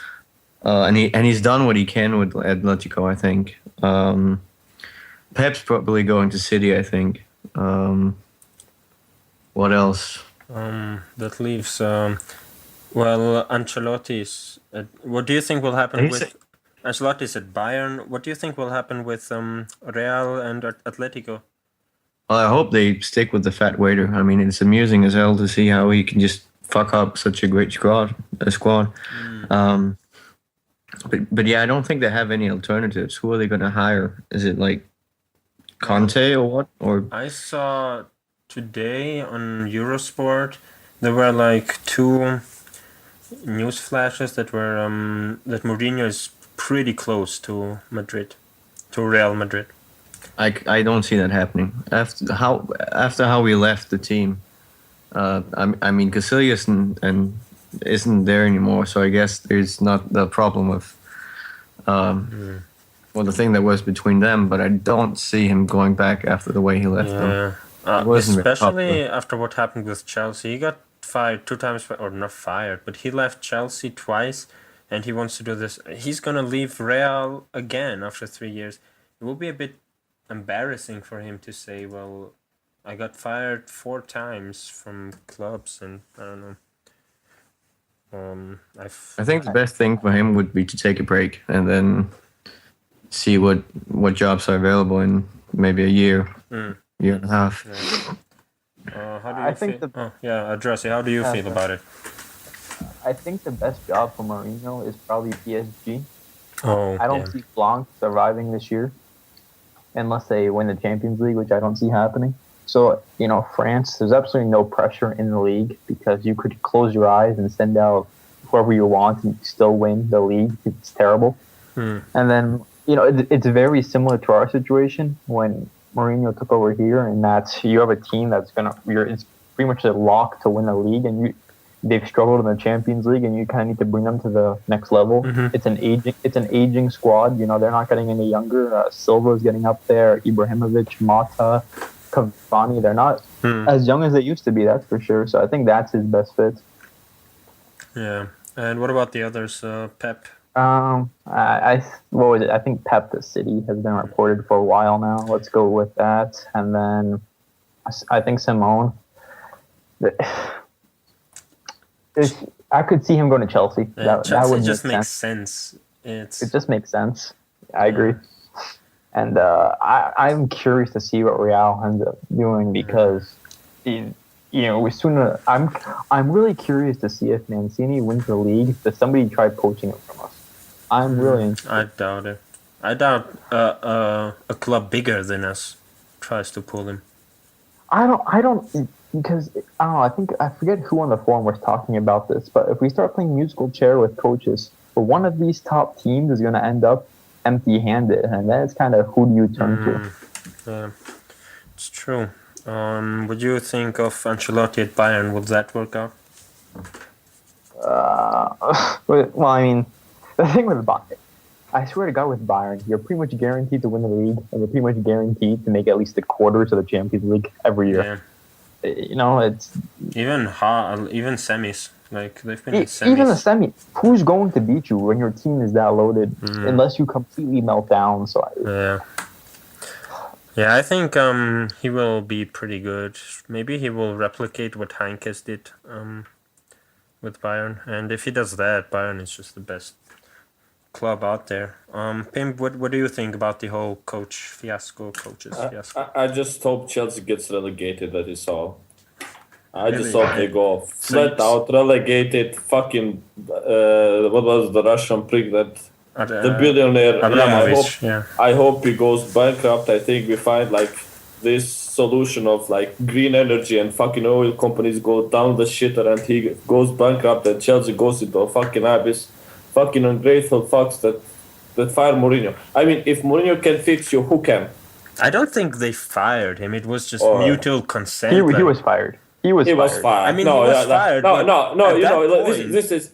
And he's done what he can with Atletico, I think. Pep's probably going to City, I think. What else? That leaves. Well, Ancelotti's. What do you think will happen He's with Ancelotti's at Bayern? What do you think will happen with Real and Atletico? Well, I hope they stick with the fat waiter. I mean, it's amusing as hell to see how he can just fuck up such a great squad. But yeah, I don't think they have any alternatives. Who are they going to hire? Is it like Conte or what? Or I saw today on Eurosport there were like two news flashes that were that Mourinho is pretty close to Real Madrid. I don't see that happening. After how we left the team, I mean Casillas and isn't there anymore, so I guess there's not the problem of well, the thing that was between them, but I don't see him going back after the way he left them. It wasn't very Especially popular. after what happened with Chelsea. He got fired 2 times, or not fired, but he left Chelsea twice, and he wants to do this. He's gonna leave Real again after 3 years. It will be a bit embarrassing for him to say, "Well, I got fired 4 times from clubs," and I don't know. I think the best thing for him would be to take a break and then see what jobs are available in maybe a year, year and a half. How do you feel? ADRossi, how do you feel about it? I think the best job for Mourinho is probably PSG. Oh, I don't see Blanc surviving this year unless they win the Champions League, which I don't see happening. So, France, there's absolutely no pressure in the league because you could close your eyes and send out whoever you want and still win the league. It's terrible. And then, it's very similar to our situation when Mourinho took over here, and that's you have a team that's it's pretty much a lock to win the league, and they've struggled in the Champions League, and you kind of need to bring them to the next level. It's an aging squad. They're not getting any younger. Silva's getting up there. Ibrahimovic, Mata, Cavani. They're not as young as they used to be. That's for sure. So I think that's his best fit. Yeah. And what about the others? Pep. I think Pep the City has been reported for a while now. Let's go with that. And then I think Simone. I could see him going to Chelsea. Yeah, Chelsea that would just makes sense. It just makes sense. I agree. And I'm curious to see what Real ends up doing because, I'm really curious to see if Mancini wins the league. Does somebody try poaching him from us? I'm really interested. I doubt it. I doubt a club bigger than us tries to pull him. I don't because I think I forget who on the forum was talking about this, but if we start playing musical chair with coaches, one of these top teams is going to end up empty-handed, and that's kind of who do you turn to? Yeah, it's true. Would you think of Ancelotti at Bayern? Would that work out? Well, I mean, the thing with Bayern, I swear to God, with Bayern, you're pretty much guaranteed to win the league, and you're pretty much guaranteed to make at least the quarters of the Champions League every year. Yeah. It's even semis. Like they've been in semis. Even the semi. Who's going to beat you when your team is that loaded? Unless you completely melt down. So I think he will be pretty good. Maybe he will replicate what Heinkes did with Bayern, and if he does that, Bayern is just the best club out there. Pimp, what do you think about the whole coaches fiasco? I just hope Chelsea gets relegated. That is all. I just hope they go flat out relegated. Fucking what was the Russian prick that the billionaire? I hope he goes bankrupt. I think we find like this solution of like green energy and fucking oil companies go down the shitter and he goes bankrupt and Chelsea goes into a fucking abyss. Fucking ungrateful fucks that fire Mourinho. I mean, if Mourinho can fix you, who can? I don't think they fired him. It was just mutual consent. He was fired. He was fired. I mean, he was fired.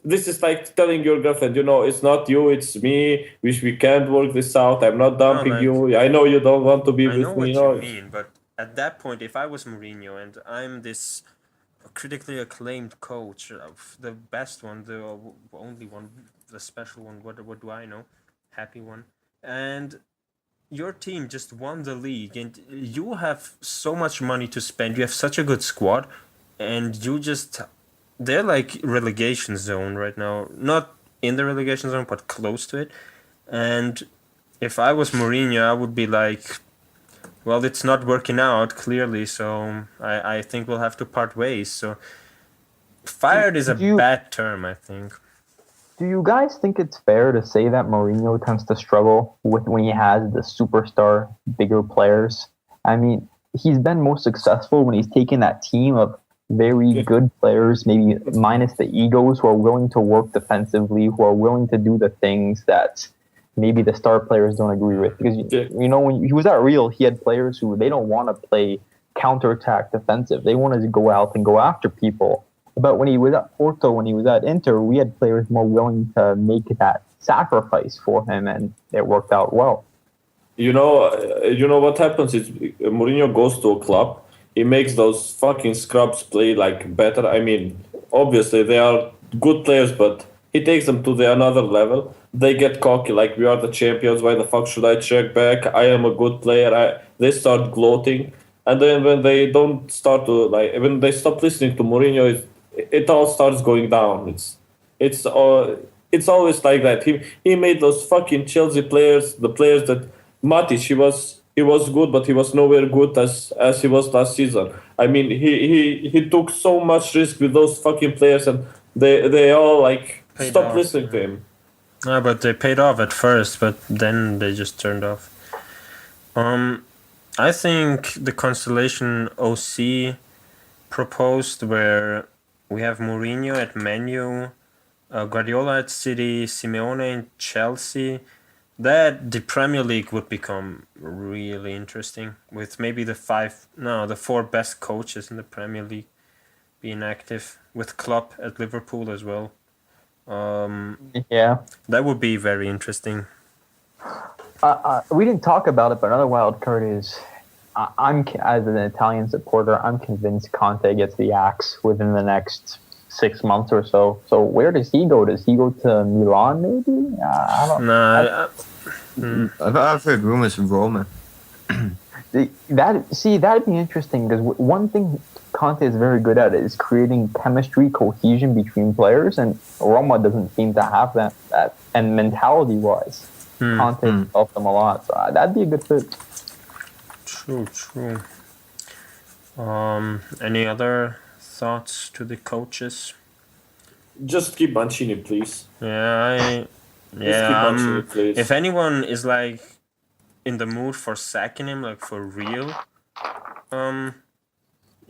This is like telling your girlfriend, it's not you, it's me. We can't work this out. I'm not dumping you. I know you don't want to be with me. I know what you mean, but at that point, if I was Mourinho and I'm this critically acclaimed coach, the best one, the only one, the special one, what do I know? Happy one. And your team just won the league and you have so much money to spend. You have such a good squad and they're like relegation zone right now. Not in the relegation zone, but close to it. And if I was Mourinho, I would be like, well, it's not working out clearly, so I think we'll have to part ways. So fired is a bad term, I think. Do you guys think it's fair to say that Mourinho tends to struggle with when he has the superstar, bigger players? I mean, he's been most successful when he's taken that team of very good players, maybe minus the egos, who are willing to work defensively, who are willing to do the things that maybe the star players don't agree with. Because, when he was at Real, he had players who they don't want to play counterattack defensive. They wanted to go out and go after people. But when he was at Porto, when he was at Inter, we had players more willing to make that sacrifice for him, and it worked out well. You know what happens is Mourinho goes to a club, he makes those fucking scrubs play like better. I mean, obviously they are good players, but he takes them to the another level. They get cocky, like we are the champions. Why the fuck should I check back? I am a good player. They start gloating, and then when they don't start to when they stop listening to Mourinho, it all starts going down. it's always like that. He made those fucking Chelsea players, the players that Matic, he was good, but he was nowhere good as he was last season. I mean, he took so much risk with those fucking players, and they all like Paid stopped off, listening yeah. to him. No, but they paid off at first, but then they just turned off. I think the constellation OC proposed, where we have Mourinho at Man U, Guardiola at City, Simeone in Chelsea, that the Premier League would become really interesting, with maybe the four best coaches in the Premier League being active, with Klopp at Liverpool as well. Yeah. That would be very interesting. We didn't talk about it, but another wild card is, I'm as an Italian supporter, I'm convinced Conte gets the axe within the next 6 months or so. So where does he go? Does he go to Milan maybe? I don't know. I've heard rumors of Roma. That'd be interesting, because one thing Conte is very good at is creating chemistry, cohesion between players, and Roma doesn't seem to have that. And mentality-wise, Conte helped them a lot. So that'd be a good fit. True. Any other thoughts to the coaches? Just keep Mancini, please. Yeah, Mancini, please. if anyone is like in the mood for sacking him, like for real,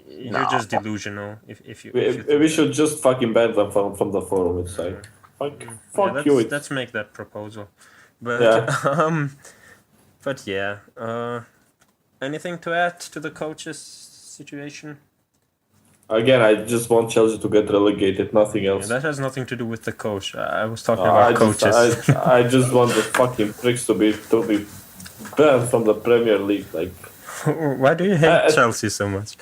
you're just delusional. If you We should just fucking ban them from the forum. It's like fuck you. Let's make that proposal. But Yeah. but yeah. Anything to add to the coaches situation? Again, I just want Chelsea to get relegated. Nothing Yeah, else. that has nothing to do with the coach. I was talking about coaches. I just want the fucking pricks to be banned from the Premier League. Like, Why do you hate Chelsea so much?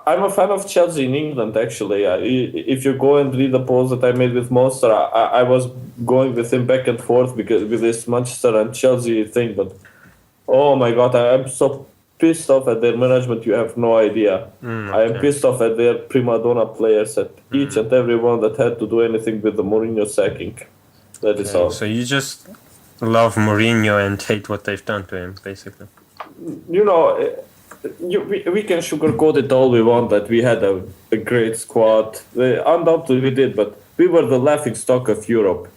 I'm a fan of Chelsea in England, actually. If you go and read the post that I made with Monster, I was going with him back and forth because with this Manchester and Chelsea thing. But oh my god, I'm so pissed off at their management. You have no idea. I am pissed off at their prima donna players, at each and every one that had to do anything with the Mourinho sacking. That is all. So you just love Mourinho and hate what they've done to him, basically. You know, we can sugarcoat it all we want, that we had a great squad. Undoubtedly we did, but we were the laughing stock of Europe.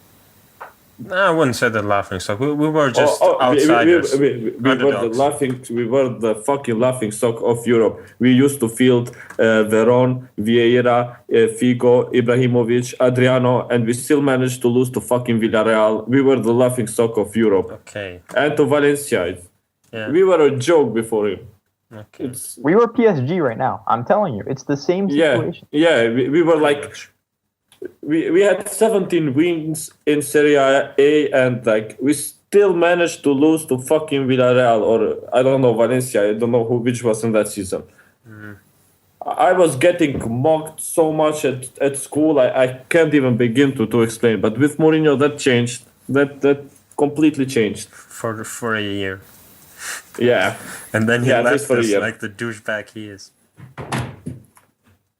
I wouldn't say the laughing stock. We were just outsiders. We were the fucking laughing stock of Europe. We used to field Veron, Vieira, Figo, Ibrahimovic, Adriano, and we still managed to lose to fucking Villarreal. We were the laughing stock of Europe. Okay. And to Valencia. Yeah. We were a joke before him. Okay. We were PSG right now. I'm telling you, it's the same situation. Yeah. We were like. We had 17 wins in Serie A, and like we still managed to lose to fucking Villarreal, or I don't know, Valencia. I don't know which was in that season. I was getting mocked so much at school. I can't even begin to explain. But with Mourinho, that changed. That completely changed. For a year. Yeah. And then he left for a us year. like the douchebag he is.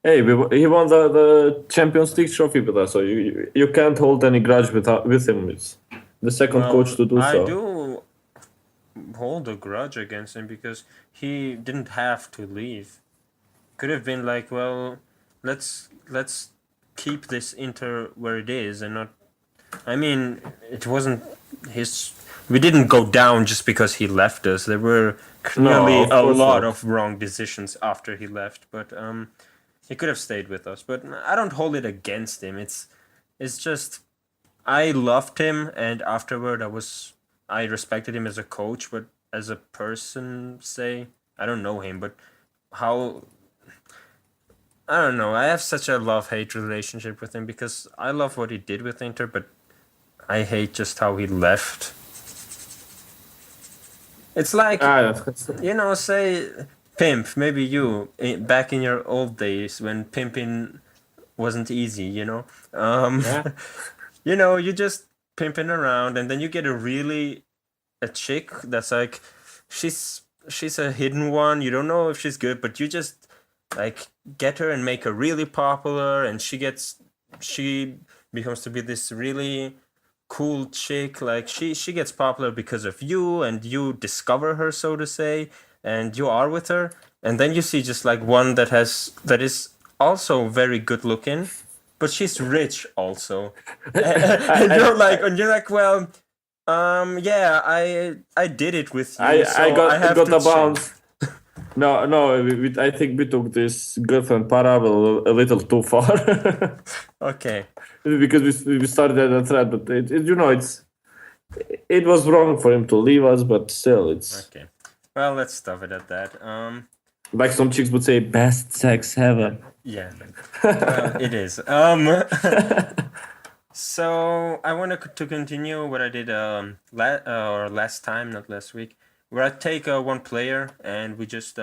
Hey, he won the Champions League trophy with us, so you can't hold any grudge with him. It's the second coach to do so. I do hold a grudge against him because he didn't have to leave. Could have been like, well, let's keep this Inter where it is and not. I mean, it wasn't his. We didn't go down just because he left us. There were clearly a lot of wrong decisions after he left, but he could have stayed with us. But I don't hold it against him. It's just I loved him, and afterward I respected him as a coach, but as a person, say, I don't know him, but how. I don't know. I have such a love-hate relationship with him because I love what he did with Inter, but I hate just how he left. It's like, say, Pimp, maybe you, back in your old days when pimping wasn't easy, Yeah. You just pimping around and then you get a chick that's like, she's a hidden one, you don't know if she's good, but you just, like, get her and make her really popular and she becomes to be this really cool chick. Like she gets popular because of you, and you discover her, so to say, and you are with her. And then you see just like one that is also very good looking, but she's rich also. And you're like, well, yeah, I did it with you. I have got to a bounce. No, I think we took this girlfriend parable a little too far. Okay. Because we started at a thread, but it was wrong for him to leave us, but still, it's Okay. Well, let's stop it at that. like some chicks would say, best sex ever. Yeah. Well, it is. So I wanted to continue what I did last time, not last week, where I take one player and we just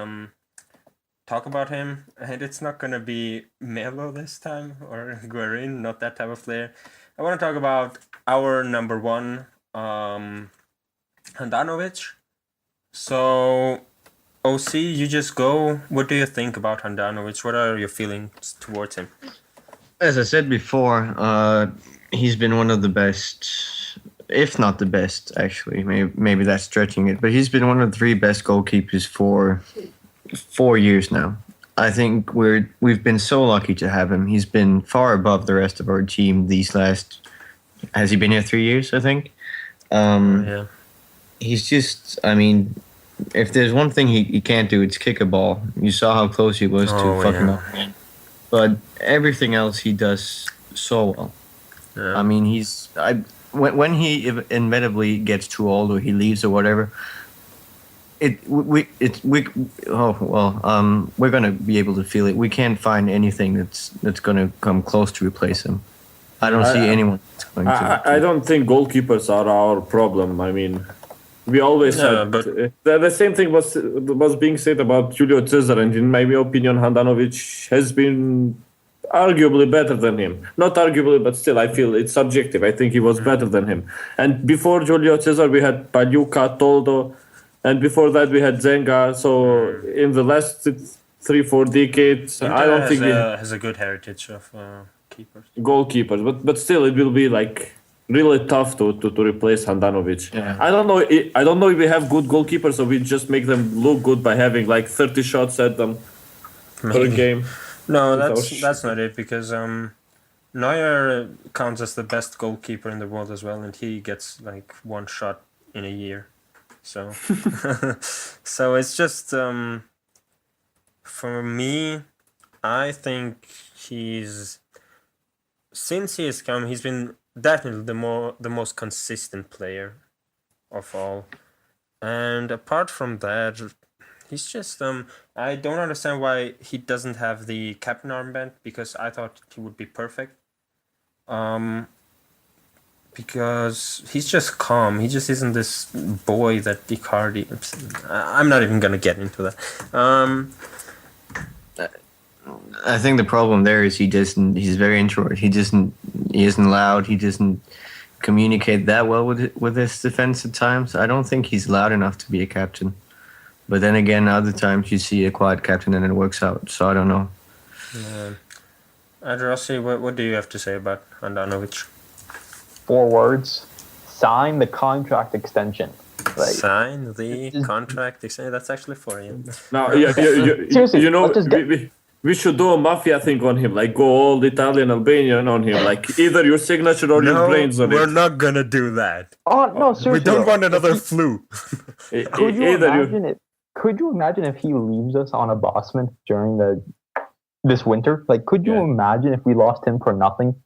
talk about him, and it's not gonna be Melo this time or Guerin, not that type of player. I want to talk about our number one, Handanovic. So, OC, you just go. What do you think about Handanovic? What are your feelings towards him? As I said before, he's been one of the best, if not the best, actually. Maybe that's stretching it, but he's been one of the 3 best goalkeepers for 4 years now. I think we've been so lucky to have him. He's been far above the rest of our team these last. Has he been here 3 years? I think. Yeah. He's just. I mean, if there's one thing he can't do, it's kick a ball. You saw how close he was to fucking up. But everything else he does so well. Yeah. I mean, when he inevitably gets too old or he leaves or whatever, we're gonna be able to feel it. We can't find anything that's gonna come close to replace him. I don't see anyone that's going to. I don't think goalkeepers are our problem. I mean, we always had, but the same thing was being said about Julio Cesar, and in my opinion, Handanovic has been arguably better than him. Not arguably, but still, I feel it's subjective. I think he was better than him. And before Julio Cesar, we had Pagliuca, Toldo, and before that we had Zenga. So in the last 3-4 decades, Inter I don't think has a good heritage of keepers. Goalkeepers, but still, it will be like really tough to replace Handanovic. Yeah. I don't know if we have good goalkeepers, so we just make them look good by having like 30 shots at them per game. No, that's not it, because Neuer counts as the best goalkeeper in the world as well, and he gets like 1 shot in a year. So so it's just for me, I think since he has come, he's been definitely the most consistent player of all. And apart from that, he's just I don't understand why he doesn't have the captain armband, because I thought he would be perfect. Because he's just calm. He just isn't this boy that Icardi. I'm not even gonna get into that. I think the problem there is he's very introverted. He isn't loud. He doesn't communicate that well with his defense at times. I don't think he's loud enough to be a captain. But then again, other times you see a quiet captain and it works out. So I don't know. ADRossi, what do you have to say about Handanovic? 4 words: sign the contract extension. Like, sign the contract extension. That's actually for you. Now, Seriously, you know, let's just we should do a mafia thing on him, like go all Italian Albanian on him, like either your signature or your brains on we're it. not gonna do that. Oh no, seriously. We don't want another flu. Could you imagine it? Could you imagine if he leaves us on a Bosman during this winter? Like, could you imagine if we lost him for nothing?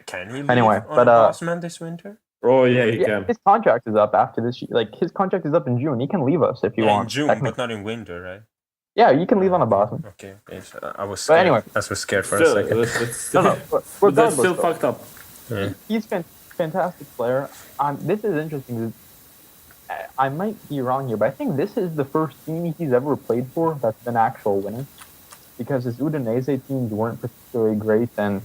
Can he leave anyway, on but Bosman this winter? Oh yeah, he can. His contract is up after this. Like, his contract is up in June. He can leave us if you want. In June, but not in winter, right? Yeah, you can leave on a Bosman. Okay. So I was scared. But anyway, I was scared for a second. But that's still fucked up. Yeah. He's been a fantastic player. This is interesting. I might be wrong here, but I think this is the first team he's ever played for that's been actual winner. Because his Udinese teams weren't particularly great, and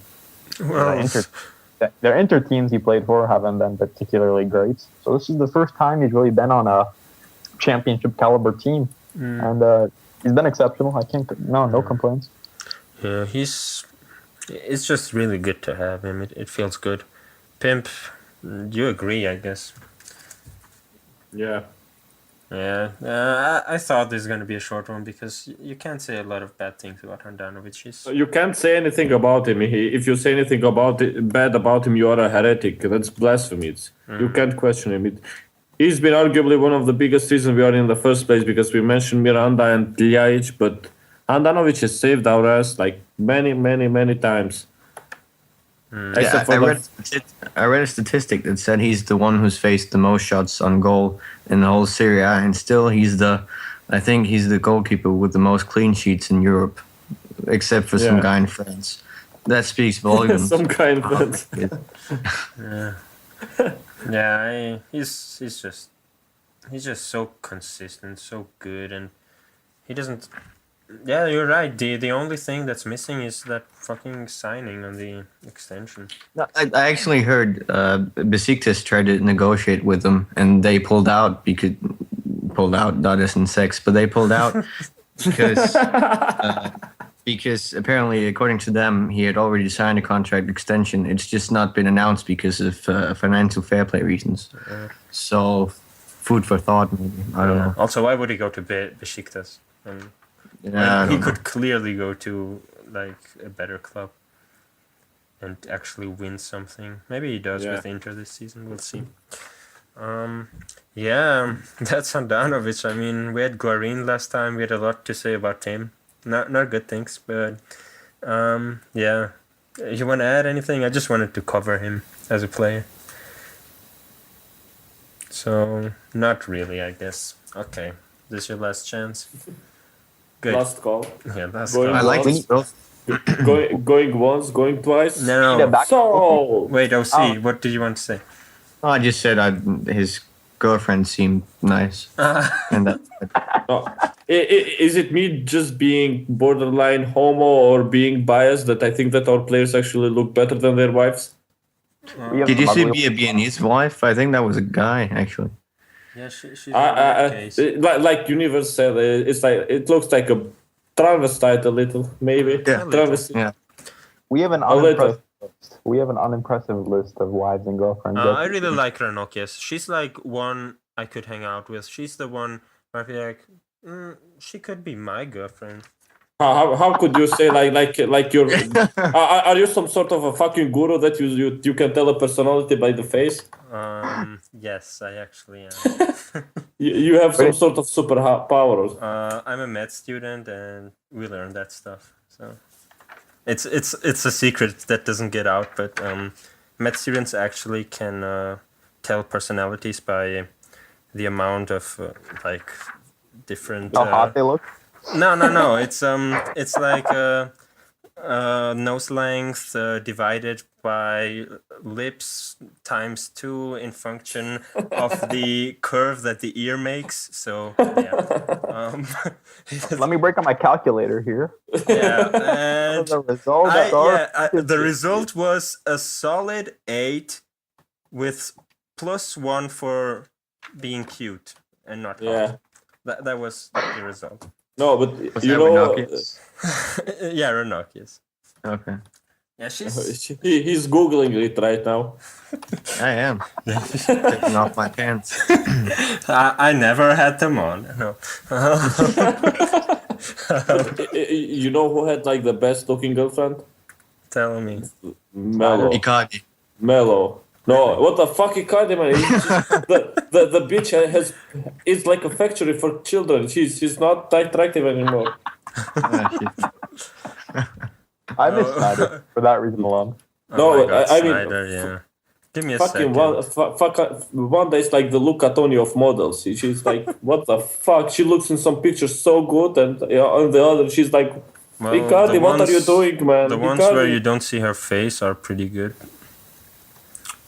their Inter teams he played for haven't been particularly great. So this is the first time he's really been on a championship caliber team, and he's been exceptional. No complaints. Yeah, he's It's just really good to have him. It feels good. Pimp, you agree, I guess. Yeah. Yeah, I thought this is going to be a short one because you can't say a lot of bad things about Handanovic. You can't say anything about him. If you say anything bad about him, you are a heretic. That's blasphemy. You can't question him. He's been arguably one of the biggest reasons we are in the first place because we mentioned Miranda and Ljajic, but Handanovic has saved our ass like many, many, many times. Yeah, I read a statistic that said he's the one who's faced the most shots on goal in the whole Serie A, and still I think he's the goalkeeper with the most clean sheets in Europe, except for some guy in France. That speaks volumes. Some guy in France. Yeah, he's just so consistent, so good, and he doesn't. Yeah, you're right. The only thing that's missing is that fucking signing on the extension. I actually heard Besiktas tried to negotiate with them, and they pulled out not as in sex, but they pulled out because apparently, according to them, he had already signed a contract extension. It's just not been announced because of financial fair play reasons. So, food for thought, maybe. I don't know. Also, why would he go to Besiktas? He could clearly go to like a better club and actually win something. Maybe he does with Inter this season. We'll see. Yeah, that's Handanovic. I mean, we had Guarin last time. We had a lot to say about him. Not good things, but yeah. You want to add anything? I just wanted to cover him as a player. So, not really, I guess. Okay, this is your last chance. Good. Last call. Yeah, last Going call. I like this. going once, going twice. No. So Wait, OC, what did you want to say? Oh, I just said his girlfriend seemed nice, and that. Is it me just being borderline homo or being biased that I think that our players actually look better than their wives? Did you see Biabiani's wife? I think that was a guy, actually. Yeah, she's case. Like Universe said, it's like it looks like a travestite a little, maybe. Yeah. Travesty. Yeah. We have an unimpressive list. We have an unimpressive list of wives and girlfriends. I really like Ranocchias. She's like one I could hang out with. She's the one where I feel like she could be my girlfriend. How could you say like you're are you some sort of a fucking guru that you can tell a personality by the face? Yes, I actually am. You have some sort of superpowers. I'm a med student and we learn that stuff. So it's a secret that doesn't get out, but med students actually can tell personalities by the amount of like different. How hot they look. No. It's like nose length divided by lips times 2 in function of the curve that the ear makes. So yeah. Let me break out my calculator here. Yeah, and the result. the result was a solid 8 with +1 for being cute and not hot. Yeah. That was the result. No, but Was you that know, Yeah, Ranocchias. Okay. Yeah, she's. he's googling it right now. I am. Taking off my pants. I never had them on. No. You know who had like the best looking girlfriend? Tell me. Melo. Icardi. Melo. No, what the fuck, Icardi, man? The bitch is like a factory for children. She's not attractive anymore. I miss Snyder for that reason alone. No, I mean, Snyder, yeah. Give me a fucking second. Wanda is like the Luca Toni of models. She's like, what the fuck? She looks in some pictures so good, and on the other, she's like, Well, Icardi, what are you doing, man? The ones Icardi. where you don't see her face are pretty good.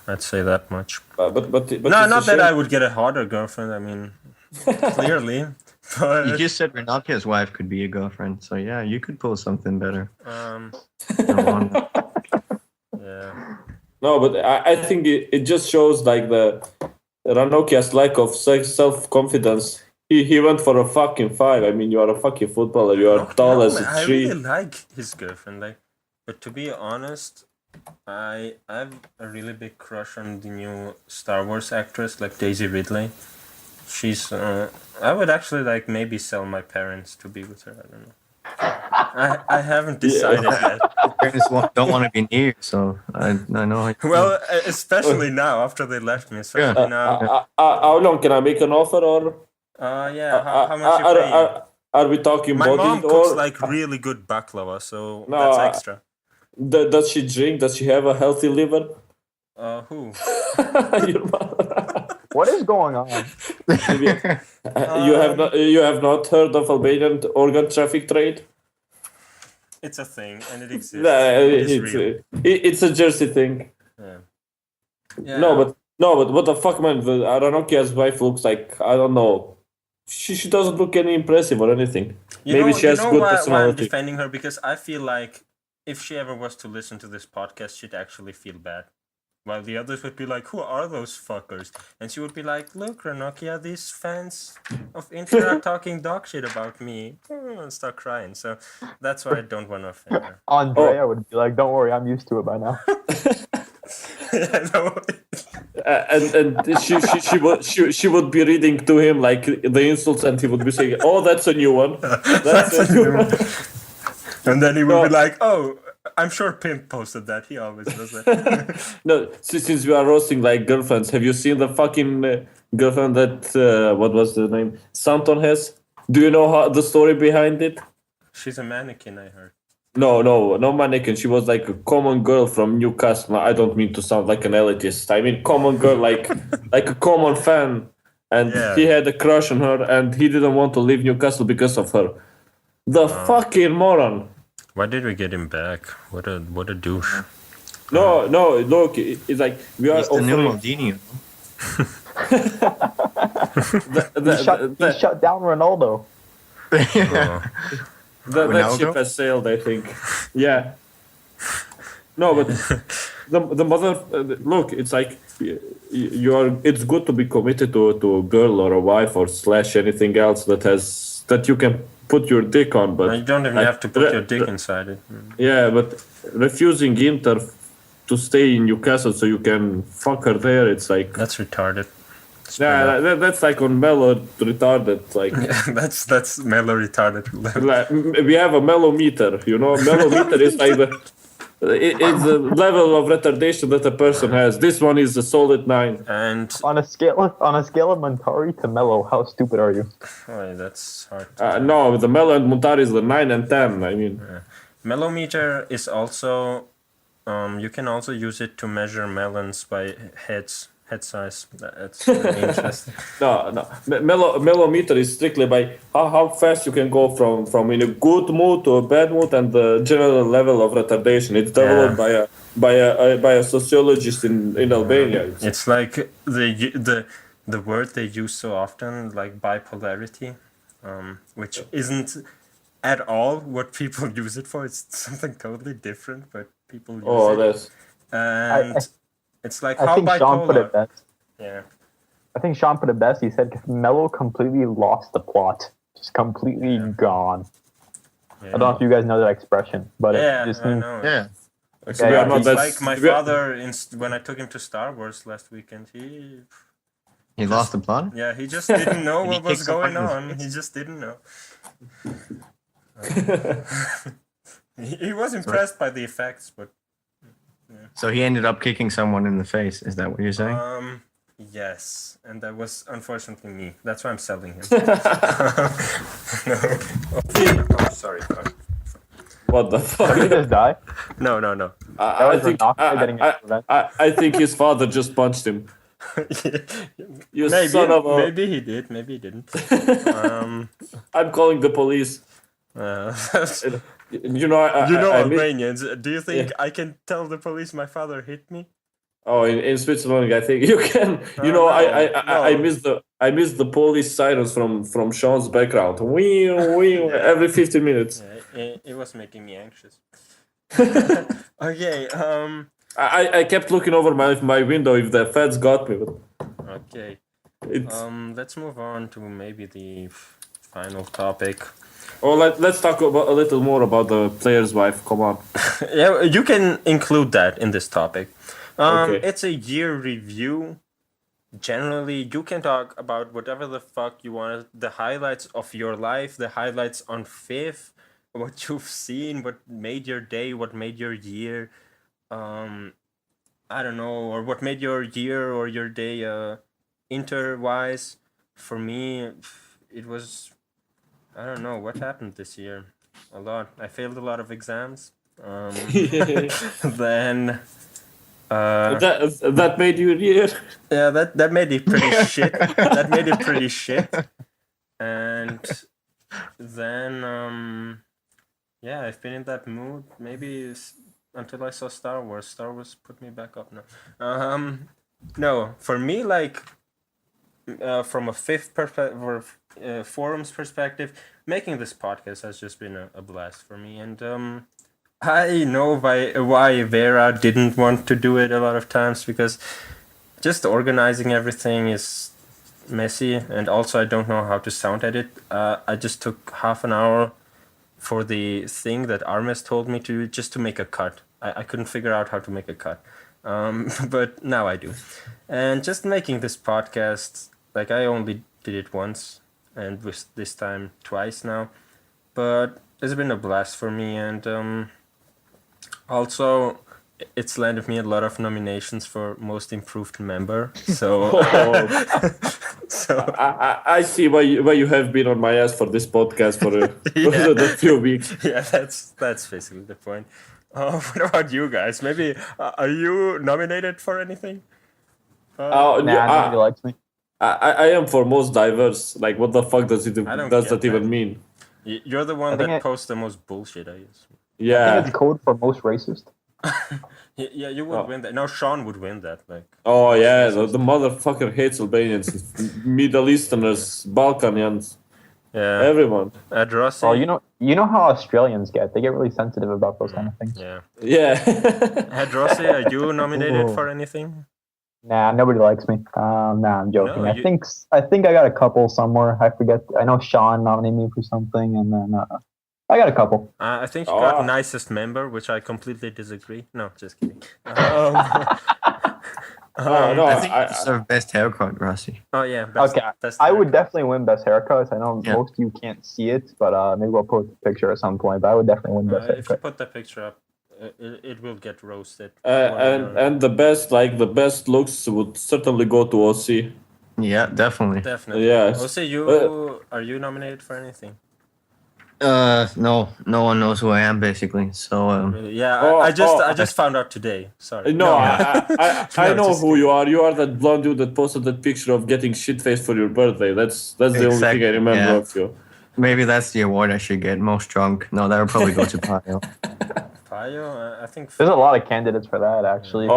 I'd say that much. But No, not that I would get a harder girlfriend. I mean, clearly. But, You just said Ranocchia's wife could be a girlfriend, so yeah, you could pull something better. Yeah. No, but I think it just shows like the Ranocchia's lack of self-confidence. He went for a fucking 5. I mean, you are a fucking footballer. You are tall as a I tree. really like his girlfriend. Like, But to be honest, I have a really big crush on the new Star Wars actress, like Daisy Ridley. She's. I would actually like maybe sell my parents to be with her. I don't know. I haven't decided yet. Parents don't want to be near, so I know. Well, especially now after they left me. Especially now. How long can I make an offer, or Yeah. How much you pay? are we talking My body mom cooks or like really good baklava, so No, that's extra. does she drink? Does she have a healthy liver? Who? Your mother. What is going on? You have not heard of Albanian organ traffic trade? It's a thing, and it exists. Nah, It's real. it's a Jersey thing. Yeah. No, but what the fuck, man? Aranocchia's wife looks like, I don't know. She doesn't look any impressive or anything. Maybe she has good why I'm personality. defending her, because I feel like if she ever was to listen to this podcast, she'd actually feel bad. While the others would be like, who are those fuckers? And she would be like, look, Ranocchia, these fans of Inter are talking dog shit about me. And start crying. So that's why I don't want to offend her. Andrea would be like, don't worry, I'm used to it by now. Yeah, no. And she would be reading to him like the insults, and he would be saying, "Oh, that's a new one. That's a new one." And then he would be like, oh, I'm sure Pimp posted that. He always does that. No, since we are roasting like girlfriends, have you seen the fucking girlfriend that what was the name Santon has? Do you know the story behind it? She's a mannequin, I heard. No mannequin. She was like a common girl from Newcastle. I don't mean to sound like an elitist. I mean common girl, like a common fan. And he had a crush on her, and he didn't want to leave Newcastle because of her. The fucking moron. Why did we get him back? What a douche. No, look, it's like we are He's the new offering. Maldini. He shut down Ronaldo. That ship has sailed, I think. Yeah. No, but the mother. Look, it's like you are. It's good to be committed to a girl or a wife or / anything else that you can put your dick on. But you don't even have to put your dick inside it. Yeah, but refusing Inter to stay in Newcastle so you can fuck her there, it's like that's retarded. Yeah, that's like on Melo retarded. Like that's Melo retarded. Like, we have a Melo meter, you know. Melo meter is like it's the level of retardation that a person has. This one is a solid 9. And on a scale of Montari to Melo, how stupid are you? Oh, that's hard. No, the Melo and Montari is the 9 and 10. I mean, Melo meter is also you can also use it to measure melons by head size. That's really interesting. No. Melo meter is strictly by how fast you can go from in a good mood to a bad mood and the general level of retardation. It's developed by a sociologist in Albania. It's like the word they use so often, like bipolarity, which isn't at all what people use it for. It's something totally different, but people use it. That's and. It's like I how think bipolar. Sean put it best. Yeah. I think Sean put it best. He said Melo completely lost the plot. Just completely gone. Yeah. I don't know if you guys know that expression, but yeah, it just I know. Yeah. It's like my father, when I took him to Star Wars last weekend, he lost the plot? Yeah, he just didn't know what was going on. He just didn't know. He was impressed by the effects, but... Yeah. So he ended up kicking someone in the face. Is that what you're saying? Yes, and that was unfortunately me. That's why I'm selling him. Oh, sorry. What the fuck? Did he just die? No. I think his father just punched him. Maybe he did. Maybe he didn't. I'm calling the police. Albanians. Do you think I can tell the police my father hit me? Oh, in Switzerland, I think you can. I miss the police sirens from Sean's background. Every 15 minutes. Yeah, it was making me anxious. Okay. I kept looking over my window if the feds got me. Okay. Let's move on to maybe the final topic. Well, let's talk about a little more about the player's wife. Come on. Yeah, you can include that in this topic. Okay. It's a year review. Generally, you can talk about whatever the fuck you want. The highlights of your life, the highlights on Fifth, what you've seen, what made your day, what made your year. I don't know, or what made your year or your day Inter-wise. For me, it was, I don't know, what happened this year? A lot. I failed a lot of exams. Then... that made you year. Yeah, that made it pretty shit. That made it pretty shit. And then, yeah, I've been in that mood maybe until I saw Star Wars. Star Wars put me back up now. No, for me, like, from a Fifth forums perspective, making this podcast has just been a blast for me. And I know why Vera didn't want to do it a lot of times, because just organizing everything is messy, and also I don't know how to sound edit. I just took half an hour for the thing that Armes told me to, just to make a cut. I couldn't figure out how to make a cut, but now I do. And just making this podcast, like, I only did it once, and this time twice now, but it's been a blast for me. And also, it's landed me a lot of nominations for Most Improved Member. So, I see why you have been on my ass for this podcast for a few weeks. Yeah, that's basically the point. What about you guys? Maybe are you nominated for anything? Nobody likes me. I am for most diverse. Like, what the fuck does that even mean? You're the one that posts the most bullshit, I guess. Yeah. I think it's code for most racist. Yeah, you would win that. No, Sean would win that. Like. Oh yeah, the motherfucker hates Albanians, Middle Easterners, Balkanians, everyone. ADRossi. Well, you know how Australians get. They get really sensitive about those kind of things. Yeah. ADRossi, are you nominated for anything? Nah, nobody likes me. Nah, I'm joking. No, I think I got a couple somewhere. I forget. I know Sean nominated me for something, and then I got a couple. I think you got nicest member, which I completely disagree. No, just kidding. I think you deserve best haircut, Rossi. Oh yeah. Best I would definitely win best haircut. I know most of you can't see it, but maybe we'll put the picture at some point. But I would definitely win best haircut. If you put the picture up, it will get roasted. And the best looks would certainly go to OC. Yeah, definitely. Yeah. OC, are you nominated for anything? No one knows who I am basically. So I just found out today. Sorry. No, I know who you are. You are that blonde dude that posted that picture of getting shit faced for your birthday. That's the only thing I remember of you. Maybe that's the award I should get. Most drunk. No, that would probably go to Payo. Payo, I think there's a lot of candidates for that actually.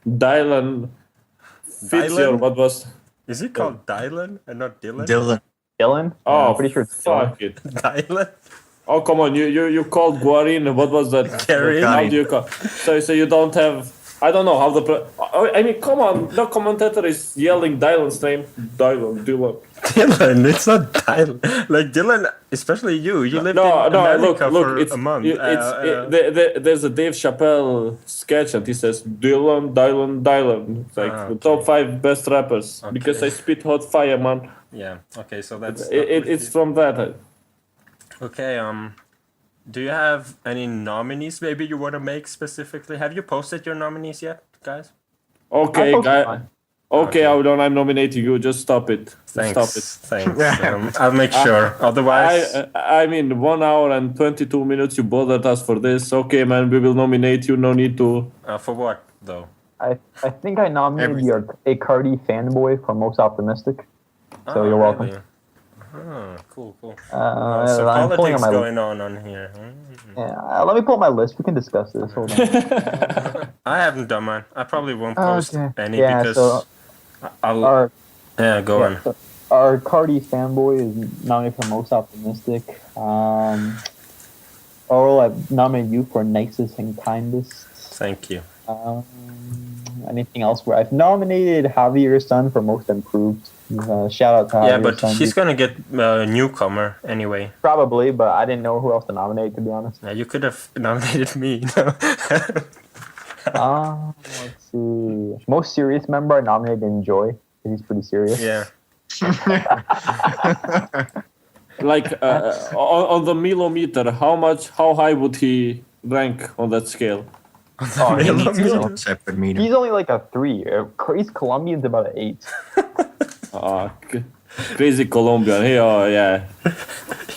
Dylan fits your what was? Is it called Dylan and not Dylan? Dylan? Oh, I'm pretty sure it's fuck it. Dylan? Oh, come on. You called Guarin. What was that? Karin. How do you call? So you don't have... I don't know how I mean, come on. The commentator is yelling Dylan's name. Dylan. Dylan. It's not Dylan. Like, Dylan, especially you. You lived in America for a month. There's a Dave Chappelle sketch and he says, Dylan. It's like the top 5 best rappers. Okay. Because I spit hot fire, man. Yeah. Okay. So that's it's from that. Okay. Do you have any nominees? Maybe you want to make specifically. Have you posted your nominees yet, guys? Okay, guys. Okay, I'm nominating you. Just stop it. Thanks. I'll make sure. Otherwise, I mean, 1 hour and 22 minutes. You bothered us for this. Okay, man. We will nominate you. No need to. For what though? I think I nominated a Cardi fanboy for most optimistic. So you're welcome. Really? Oh, cool. So politics going on here. Yeah, let me pull up my list. We can discuss this. Hold on. I haven't done mine. I probably won't post any because go on. So our Cardi fanboy is nominated for most optimistic. Aurel, I've nominated you for nicest and kindest. Thank you. anything else? Where I've nominated Javier's son for most improved. Shout out to Javier's Yeah, but son. she's gonna get newcomer anyway. Probably, but I didn't know who else to nominate, to be honest. Yeah, you could have nominated me. Let's see. Most serious member, I nominated Enjoy. He's pretty serious. Yeah. Like on the Melo meter, how high would he rank on that scale? Oh, He needs his own separate meter. he's only like a 3. He's Colombian's about an 8. Crazy Colombian. Yeah.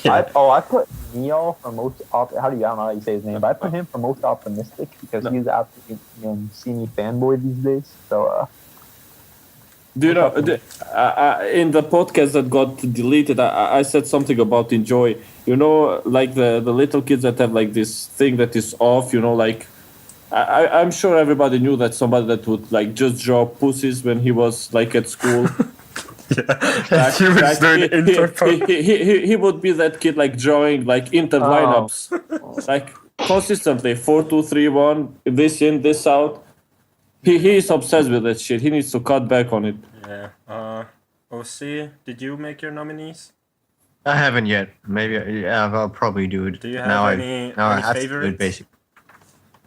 I put Neo for most I don't know how you say his name, but I put him for most optimistic because he's absolutely Cine fanboy these days. So Do you know, in the podcast that got deleted, I said something about Enjoy. You know, like the little kids that have like this thing that is off, you know, like I'm sure everybody knew that somebody that would like just draw pussies when he was like at school. He would be that kid like drawing like Inter lineups, like consistently 4-2-3-1, this in, this out. He is obsessed with that shit. He needs to cut back on it. Yeah. OC, did you make your nominees? I haven't yet. Maybe I'll probably do it. Do you have any I have to do favorites? it basically.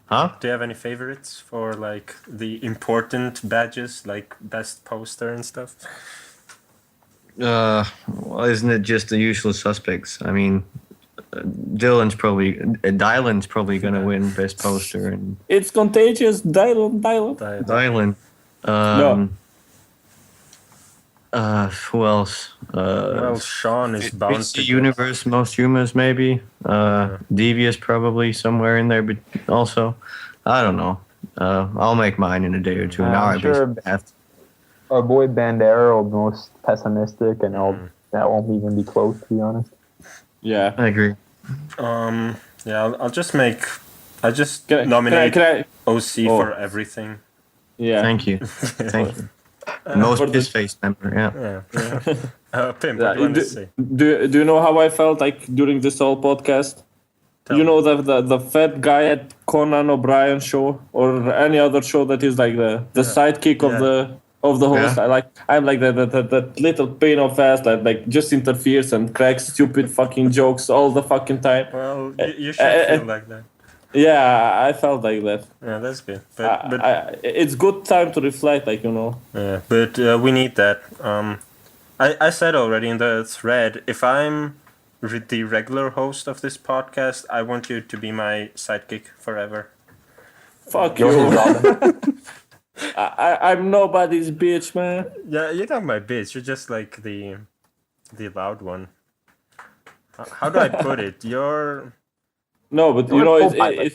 Huh? Do you have any favorites for like the important badges, like best poster and stuff? Well, isn't it just the usual suspects? I mean, Dylan's probably gonna win best poster, and It's contagious. Dylan. Dylan. No. Who else? Well, Sean is bound PC to get- Universe, most humans maybe. Devious probably somewhere in there, but also, I don't know. I'll make mine in a day or two. Now I sure basically have to. our boy Bandera will be most pessimistic, and that won't even be close, to be honest. Yeah. I agree. Yeah, I'll just make. I just Can I- nominate can I- OC Oh. for everything. Yeah. Thank you. Thank you. Most for the- piss-faced member, yeah. Yeah. Pimp, Yeah, what do you want do, to say? do you know how I felt like during this whole podcast? Tell You me. know the fat guy at Conan O'Brien show or any other show that is like the sidekick of the host. Yeah. I'm like that little pain of ass that like just interferes and cracks stupid fucking jokes all the fucking time. Well, you should feel like that. Yeah, I felt like that. Yeah, that's good. But It's good time to reflect, like, you know. yeah, but we need that. I said already in the thread, if I'm the regular host of this podcast, I want you to be my sidekick forever. Fuck You're his you. Robin. I'm nobody's bitch, man. Yeah, you're not my bitch. You're just like the loud one. How do I put it? You're No, but you Or know, co-pilot.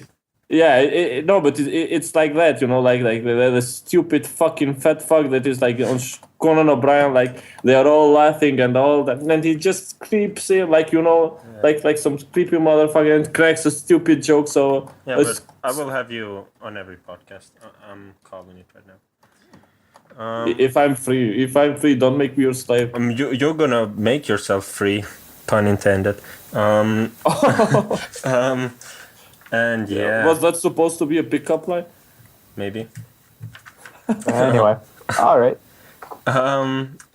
no, but it's like that, you know, like the stupid fucking fat fuck that is like on Conan O'Brien, like they are all laughing and all that, and he just creeps in, like, you know, like some creepy motherfucker and cracks a stupid joke. So yeah, it's- but I will have you on every podcast. I'm calling it right now. if I'm free, don't make me your slave. You're gonna make yourself free, pun intended. And yeah, Was that supposed to be a pickup line? maybe. Anyway, all right.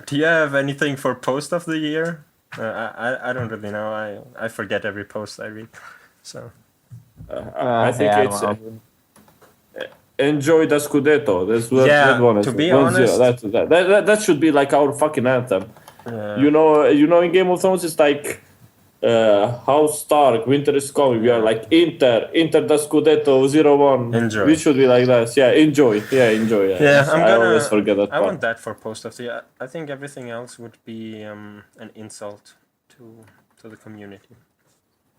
Do you have anything for post of the year? I don't really know. I forget every post I read. So I think yeah, it's I don't know. enjoy the Scudetto. That's what Yeah, that one is. to be 1-0. honest- That should be like our fucking anthem. You know, in Game of Thrones, it's like House Stark, winter is coming. We are like Inter the Scudetto 0-1. Enjoy. We should be like that. Yeah, enjoy. Yeah. yeah, I always forget that I part. want that for post of the year. I think everything else would be an insult to the community.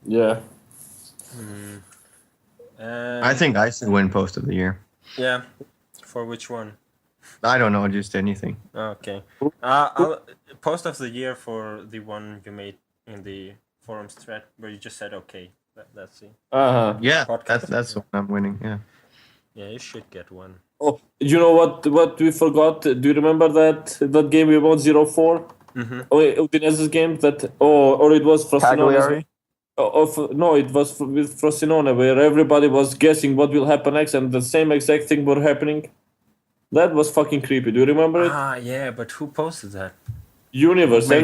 Yeah. I think I should win post of the year. Yeah, for which one? I don't know, just anything. Okay. Post of the year for the one you made in the forums thread where you just said okay. That's it. Yeah, Podcast. that's what I'm winning. Yeah. Yeah, you should get one. Oh, you know what we forgot? Do you remember that game we won 0-4? Mm-hmm. Oh, Udinese game that or it was Frosinone's Cagliari? game? No, it was with Frosinone where everybody was guessing what will happen next, and the same exact thing were happening. That was fucking creepy. Do you remember it? Ah, yeah, but who posted that? Universe. Wait,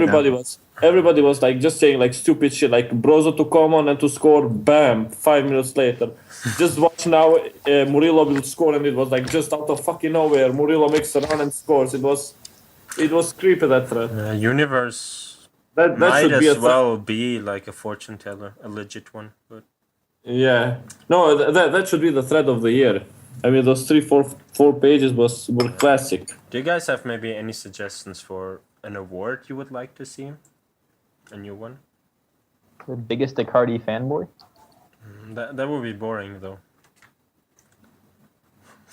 Everybody was like just saying like stupid shit like Brozo to come on and to score. Bam! 5 minutes later, just watch now. Murillo will score, and it was like just out of fucking nowhere. Murillo makes a run and scores. It was creepy, that thread. Universe That might should be as a well be like a fortune teller, a legit one. But Yeah. No, that should be the thread of the year. I mean, those four pages were classic. do you guys have maybe any suggestions for an award you would like to see? A new one? The biggest Icardi fanboy? That would be boring though.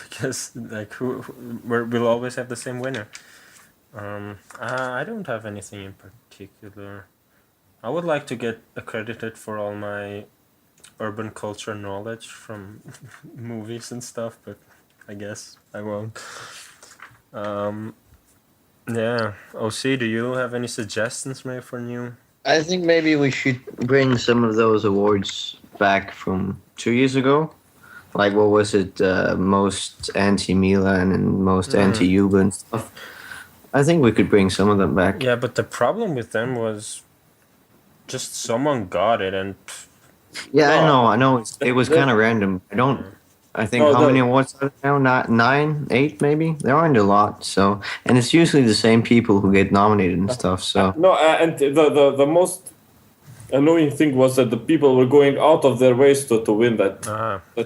Because like we'll always have the same winner. I don't have anything in particular. I would like to get accredited for all my urban culture knowledge from movies and stuff, but I guess I won't. Yeah. OC, do you have any suggestions maybe for new? I think maybe we should bring some of those awards back from 2 years ago. Like, what was it? Most anti-Milan and most anti-Juve and stuff. I think we could bring some of them back. Yeah, but the problem with them was just someone got it and Yeah, I know. It was kind of random. I think how many awards are there now? 9, 8 maybe? There aren't a lot. So, and it's usually the same people who get nominated and stuff. So No, and the most annoying thing was that the people were going out of their ways to win that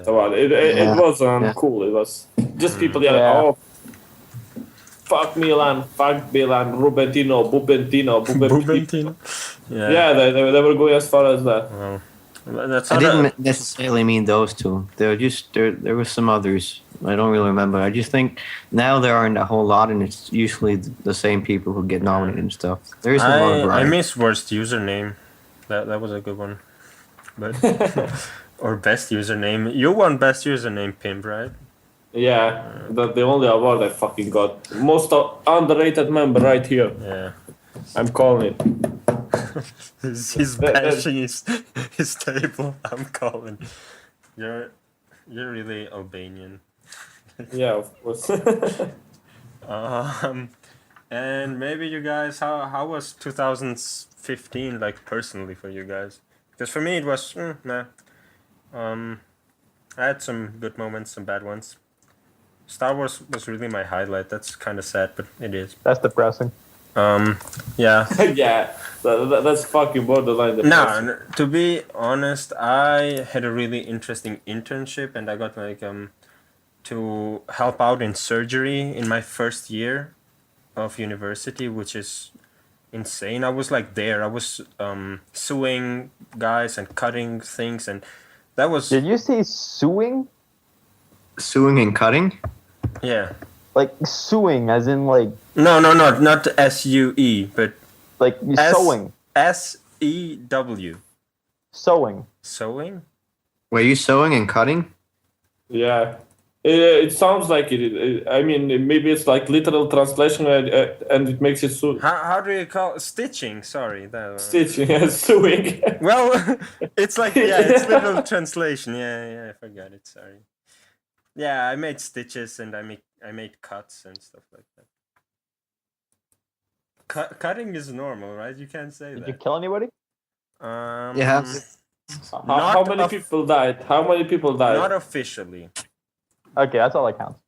award. It wasn't cool. It was just people yelling, "Oh, fuck Milan, Rubentino, Bubentino. Yeah, they were going as far as that. Well, that's I not didn't necessarily mean those two. There were some others. I don't really remember. I just think now there aren't a whole lot, and it's usually the same people who get nominated and stuff. There is a lot of I variety. miss worst username. That was a good one. But or best username. You won best username, Pimp, right? Yeah, the only award I fucking got. Most underrated member right here. Yeah. I'm calling it. He's bashing his table. I'm calling. You're really Albanian. Yeah, of course. And maybe you guys, how was 2015 like personally for you guys? Because for me it was nah. I had some good moments, some bad ones. Star Wars was really my highlight. That's kind of sad, but it is. That's depressing. Yeah. Yeah, that's fucking borderline. No, to be honest, I had a really interesting internship, and I got like to help out in surgery in my first year of university, which is insane. I was like there. I was sewing guys and cutting things, and that was Did you say suing? Suing and cutting? yeah. Like suing, as in like Not SUE, but like sewing. SEW. Sewing. Sewing? Were you sewing and cutting? Yeah, it sounds like it. I mean, maybe it's like literal translation, and it makes it so How do you call it? Stitching? Sorry. stitching and sewing. Well, it's like it's literal translation. Yeah, I forgot it. Sorry. Yeah, I made stitches and I made cuts and stuff like that. Cutting is normal, right? You can't say Did that. you kill anybody? Yeah. How many people died? How many people died? Not officially. Okay, that's all that counts.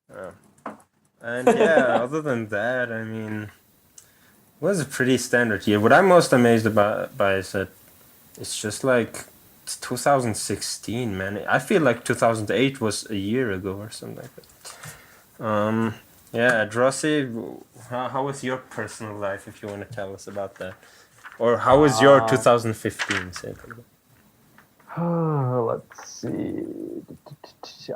And yeah, other than that, I mean, it was a pretty standard year. What I'm most amazed by is that it's just like it's 2016, man. I feel like 2008 was a year ago or something like that. Yeah, ADRossi, how was your personal life, if you want to tell us about that? Or how was your 2015, say? Let's see.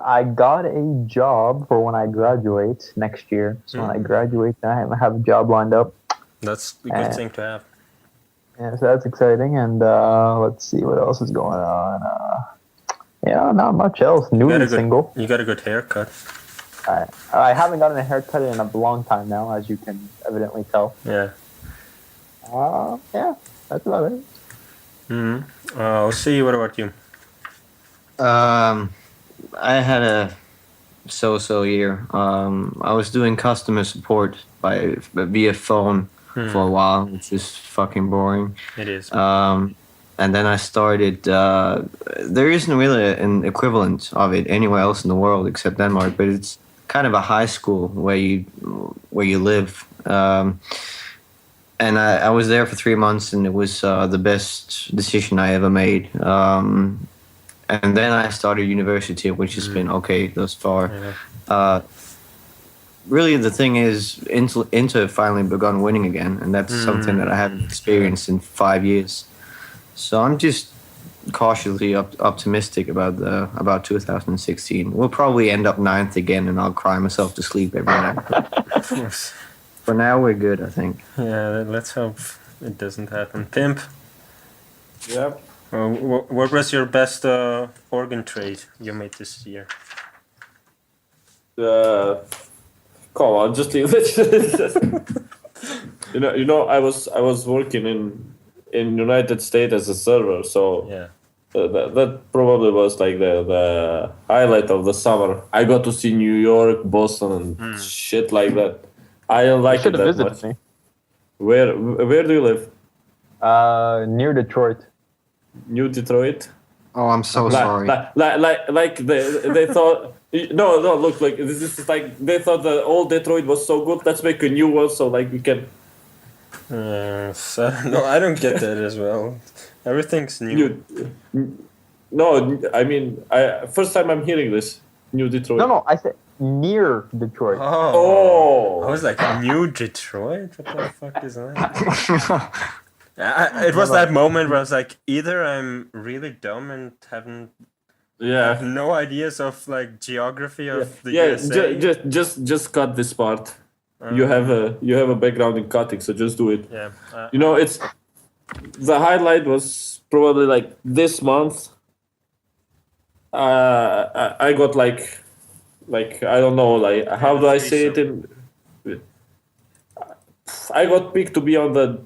I got a job for when I graduate next year. So when I graduate, I have a job lined up. That's a good thing to have. Yeah, so that's exciting. And let's see what else is going on. Yeah, not much else. New and single. You got a good haircut. I haven't gotten a haircut in a long time now, as you can evidently tell. Yeah. Yeah, that's about it. I'll see. What about you? I had a so-so year. I was doing customer support via phone for a while, which is fucking boring. It is. And then I started. There isn't really an equivalent of it anywhere else in the world except Denmark, but it's kind of a high school where you live. And I was there for 3 months, and it was the best decision I ever made. And then I started university, which has been okay thus far. Yeah. Really, the thing is, Inter finally begun winning again, and that's something that I haven't experienced in 5 years. So I'm just cautiously optimistic about 2016. We'll probably end up 9th again, and I'll cry myself to sleep every night. For now, we're good, I think. Yeah, let's hope it doesn't happen. Pimp, Yeah. what was your best organ trade you made this year? Come on, just leave it. I was working in United States as a server, so Yeah. that probably was like the highlight of the summer. I got to see New York, Boston, and shit like that. I don't like You it should have that visited much. me. Where do you live? Near Detroit. New Detroit? Oh, I'm so sorry. Like they thought. No, look, like this is like they thought the old Detroit was so good. Let's make a new one, so like we can. No, I don't get that as well. Everything's new. No, I mean, first time I'm hearing this. New Detroit. No, I said near Detroit. Oh. I was like, New Detroit? What the fuck is that? It was that moment where I was like, either I'm really dumb and have no ideas of like geography of the USA. Just cut this part. You have a background in cutting, so just do it. Yeah. It's the highlight was probably like this month. I got like I don't know, like how do I say it in. I got picked to be on the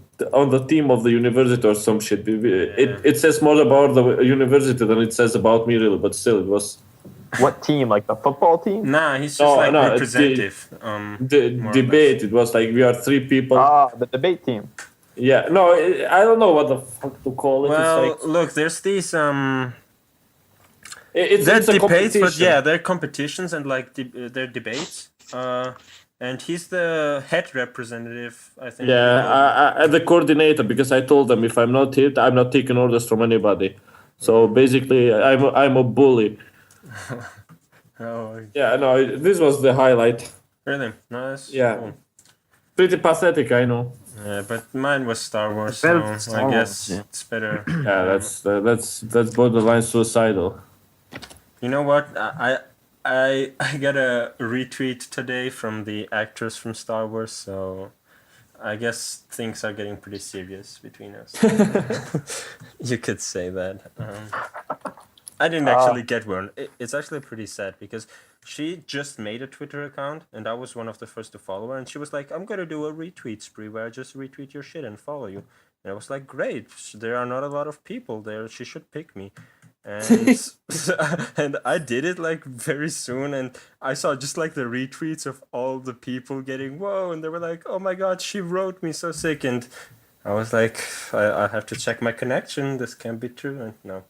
team of the university or some shit. It says more about the university than it says about me, really. But still, it was. What team? Like the football team? Nah, he's just representative. The debate. It was like we are 3 people. The debate team. Yeah. No, I don't know what the fuck to call it. Well, it's like, look, there's these they're debates, but yeah, they're competitions and like they're debates. And he's the head representative, I think. Yeah, I the coordinator, because I told them if I'm not hit, I'm not taking orders from anybody. So basically, I'm a bully. Oh. Yeah, no, this was the highlight. Really? Nice. Yeah. Cool. Pretty pathetic, I know. Yeah, but mine was Star Wars, so I guess it's better. Yeah, that's borderline suicidal. You know what? I got a retweet today from the actress from Star Wars, so I guess things are getting pretty serious between us. You could say that. I didn't actually get one. It's actually pretty sad because she just made a Twitter account and I was one of the first to follow her, and she was like, I'm gonna do a retweet spree where I just retweet your shit and follow you. And I was like, great, there are not a lot of people there, she should pick me. And and I did it like very soon, and I saw just like the retweets of all the people getting whoa, and they were like, oh my god, she wrote me, so sick. And I was like, I have to check my connection, this can't be true. And no.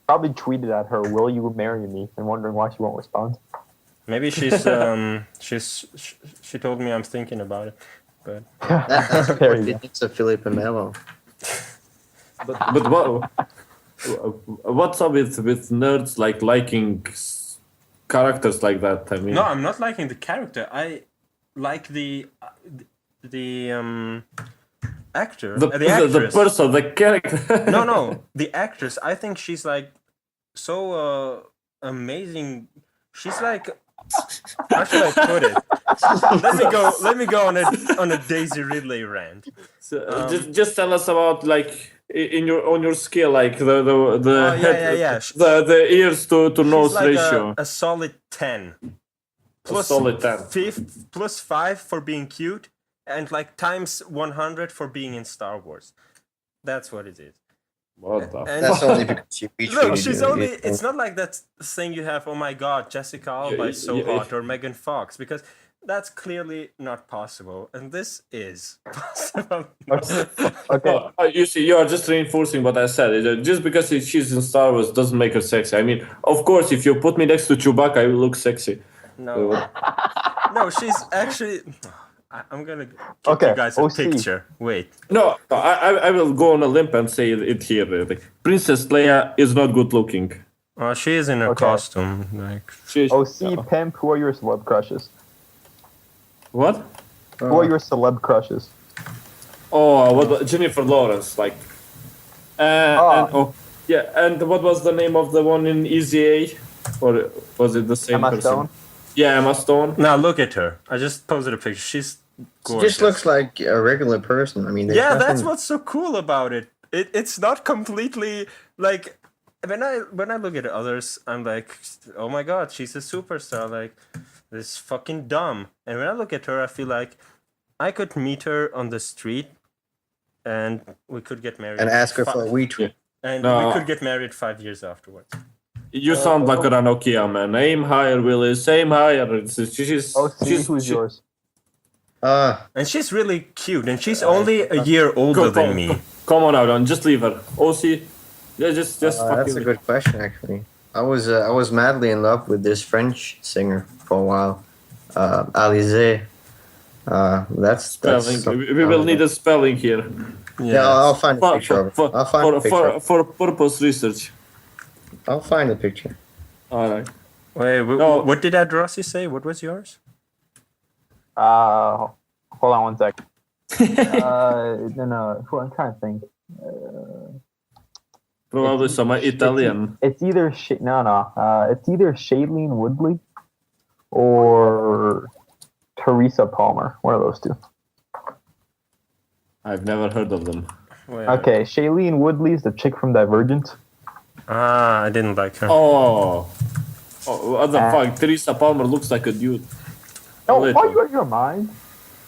Probably tweeted at her, "Will you marry me?" and wondering why she won't respond. Maybe she told me I'm thinking about it, but That's There you what go. thinks of Philip and Melo. But what's up with nerds like liking characters like that? I mean, no, I'm not liking the character. I like the actor, the actress. person, the character. No, the actress. I think she's like so amazing. She's like, how should I put it? Let me go on a Daisy Ridley rant. So, just tell us about like on your scale, like the the ears to nose like ratio. A solid 10. Plus solid 10. Plus 5 for being cute, and like times 100 for being in Star Wars. That's what it is. What the And- That's only because she retweeted No, she's you. only. It's not like that thing you have. Oh my God, Jessica Alba is so hot, or Megan Fox, because that's clearly not possible, and this is possible. Okay. You see, you are just reinforcing what I said. Just because she's in Star Wars doesn't make her sexy. I mean, of course, if you put me next to Chewbacca, I will look sexy. No, no, she's actually. I'm gonna give Okay, you guys a OC. picture. Wait. No, I will go on a limp and say it here. Princess Leia is not good looking. She is in her Okay. costume. Like, OC Pimp, who are your celeb crushes? What? Who are your celeb crushes? Oh, what Jennifer Lawrence, like. And what was the name of the one in Easy A? Or was it the same Emma person? Stone? Yeah, Emma Stone. now look at her. I just posted a picture. She's She gorgeous. just looks like a regular person. I mean, there's Yeah, nothing- that's what's so cool about it. It's not completely like when I look at others, I'm like, oh my God, she's a superstar. Like, this is fucking dumb. And when I look at her, I feel like I could meet her on the street, and we could get married. and ask her for a retweet. And No. we could get married 5 years afterwards. You sound like a Ranocchia, man. Aim higher, Willis. Aim higher. OC, who's yours? And she's really cute, and she's only a year older than me. Come on, Aaron. Just leave her. OC. Yeah, just That's fucking. a good question, actually. I was madly in love with this French singer for a while, Alizé. That's Spelling. something We will I need a spelling here. Yeah, I'll find a picture of it. I'll find a picture. of it. For purpose research. I'll find a picture. All right. Wait, No. what did ADRossi say? What was yours? Hold on one sec. No. I'm trying to think. Probably some Italian. It's either it's either Shailene Woodley or Teresa Palmer. One of those two. I've never heard of them. Wait, Okay, Shailene Woodley is the chick from Divergent. I didn't like her. Oh, what the fuck? Teresa Palmer looks like a dude. Oh, Wait. are you out of your mind?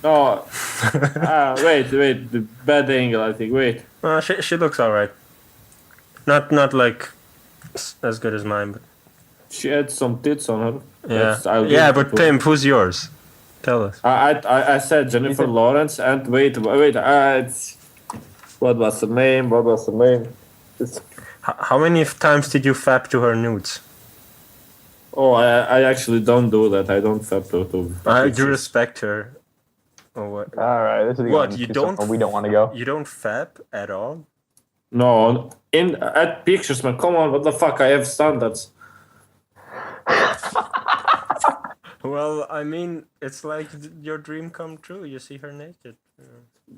No. Wait. The bad angle, I think. Wait. She looks alright. Not like as good as mine, but She had some tits on her. yeah, I'll yeah. give it But to- Pimp, who's yours? Tell us. I said Jennifer Lawrence and wait. What was the name? It's- How many times did you fap to her nudes? Oh, I actually don't do that. I don't fap to. You respect her, or what? All right, this is What, going you to don't- somewhere we don't want to go. You don't fap at all? No, at pictures, man. Come on, what the fuck? I have standards. Well, I mean, it's like your dream come true. You see her naked.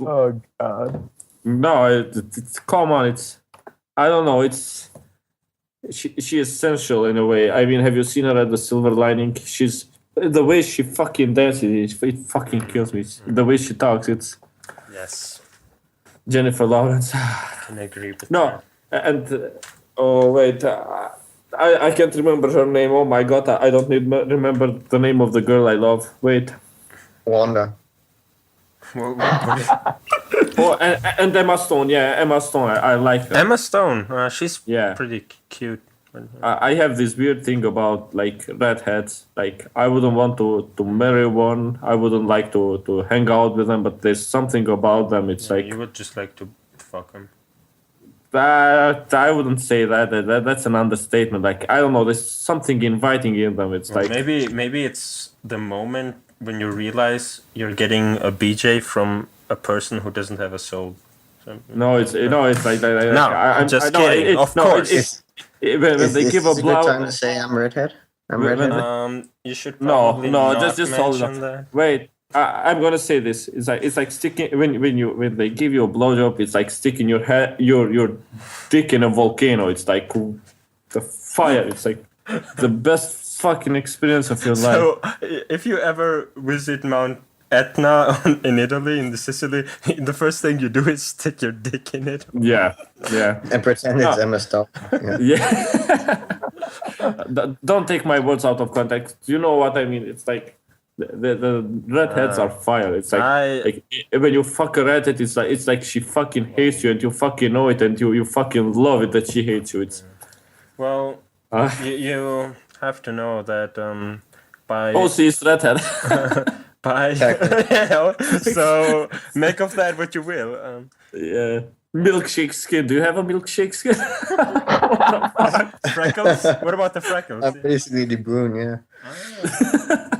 Oh God. No, it's come on. It's I don't know. It's she is sensual in a way. I mean, have you seen her at the Silver Lining? She's the way she fucking dances. It fucking kills me. The way she talks. It's Yes, Jennifer Lawrence. I can agree with No, and oh wait, I can't remember her name. Oh my god, I don't remember the name of the girl I love. Wait. Wanda. that. Oh, and Emma Stone. Yeah, Emma Stone. I like her. Emma Stone. She's Yeah. pretty cute. I have this weird thing about like redheads. Like I wouldn't want to marry one. I wouldn't like to hang out with them. But there's something about them. It's like You would just like to fuck him. that. I wouldn't say that. That's an understatement. Like I don't know. There's something inviting in them. It's like Maybe it's the moment when you realize you're getting a BJ from a person who doesn't have a soul. So, no. It's like No, I'm just kidding. Of course. When Is they this give a a good time blow. to say I'm redhead? I'm When- redhead. you should No, probably not just hold mention on. that. Wait, I'm gonna say this. It's like sticking when they give you a blowjob. It's like sticking your dick in a volcano. It's like the fire. It's like the best fucking experience of your life. So, if you ever visit Mount Etna in Italy, in the Sicily, the first thing you do is stick your dick in it. Yeah. And pretend it's No. Emma Stone. Yeah. Yeah. Don't take my words out of context. You know what I mean? It's like The redheads are fire. It's like when you fuck a redhead, it's like she fucking hates you and you fucking know it and you fucking love it that she hates you. It's well, you have to know that by she's redhead. by so make of that what you will. Yeah. Milkshake skin. Do you have a milkshake skin? Freckles? What about the freckles? I'm basically De Bruyne, yeah.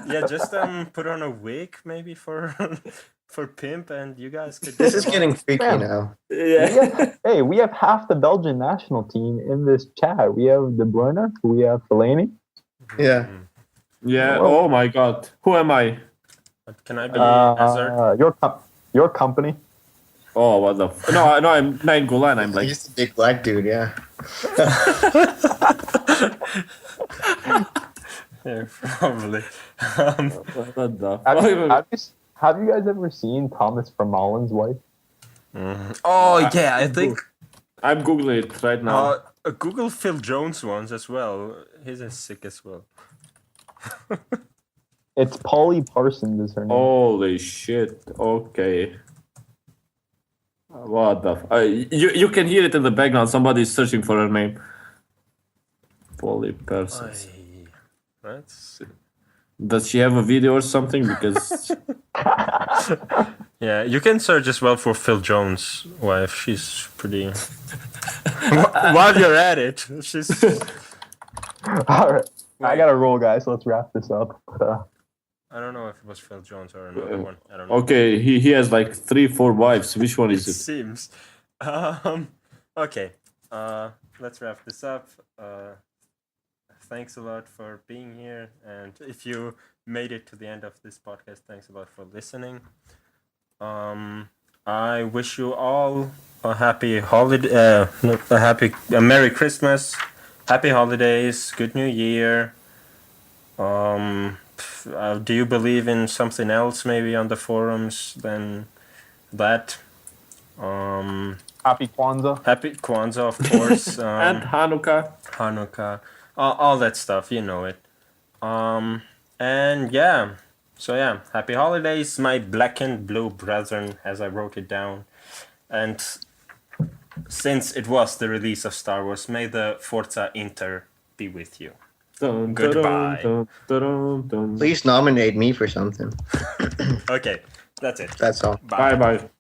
Yeah, just put on a wig maybe for Pimp, and you guys could. This is getting freaky Man. now. Yeah. Hey, we have half the Belgian national team in this chat. We have De Bruyne, we have Fellaini. Yeah. Yeah. Oh my god. Who am I? Can I be Hazard? Your company. Oh, what the? No, I'm Nainggolan. I'm like. He's a big black dude, yeah. Yeah, probably. What the? Have you guys ever seen Thomas Vermeulen's wife? Oh yeah, I think I'm googling it right now. Google Phil Jones ones as well. His is sick as well. It's Polly Parsons is her name. Holy shit! Okay. What the? You can hear it in the background. Somebody's searching for her name. Polly Parsons. That's. Does she have a video or something? Because Yeah, you can search as well for Phil Jones' wife. She's pretty. While you're at it, she's. All right, I gotta roll, guys. Let's wrap this up. I don't know if it was Phil Jones or another one. I don't know. okay, he has like 3-4 wives. Which one is It it? seems. Okay. Let's wrap this up. Thanks a lot for being here, and if you made it to the end of this podcast, thanks a lot for listening. I wish you all a happy holiday, a Merry Christmas, Happy Holidays, Good New Year. Do you believe in something else maybe on the forums than that? Happy Kwanzaa. Happy Kwanzaa, of course. And Hanukkah. Hanukkah. All that stuff, you know it. And yeah. So yeah, happy holidays, my black and blue brethren, as I wrote it down. And since it was the release of Star Wars, may the Forza Inter be with you. Dun, Goodbye. dun, dun, dun, dun. Please nominate me for something. Okay, that's it. That's all. Bye bye.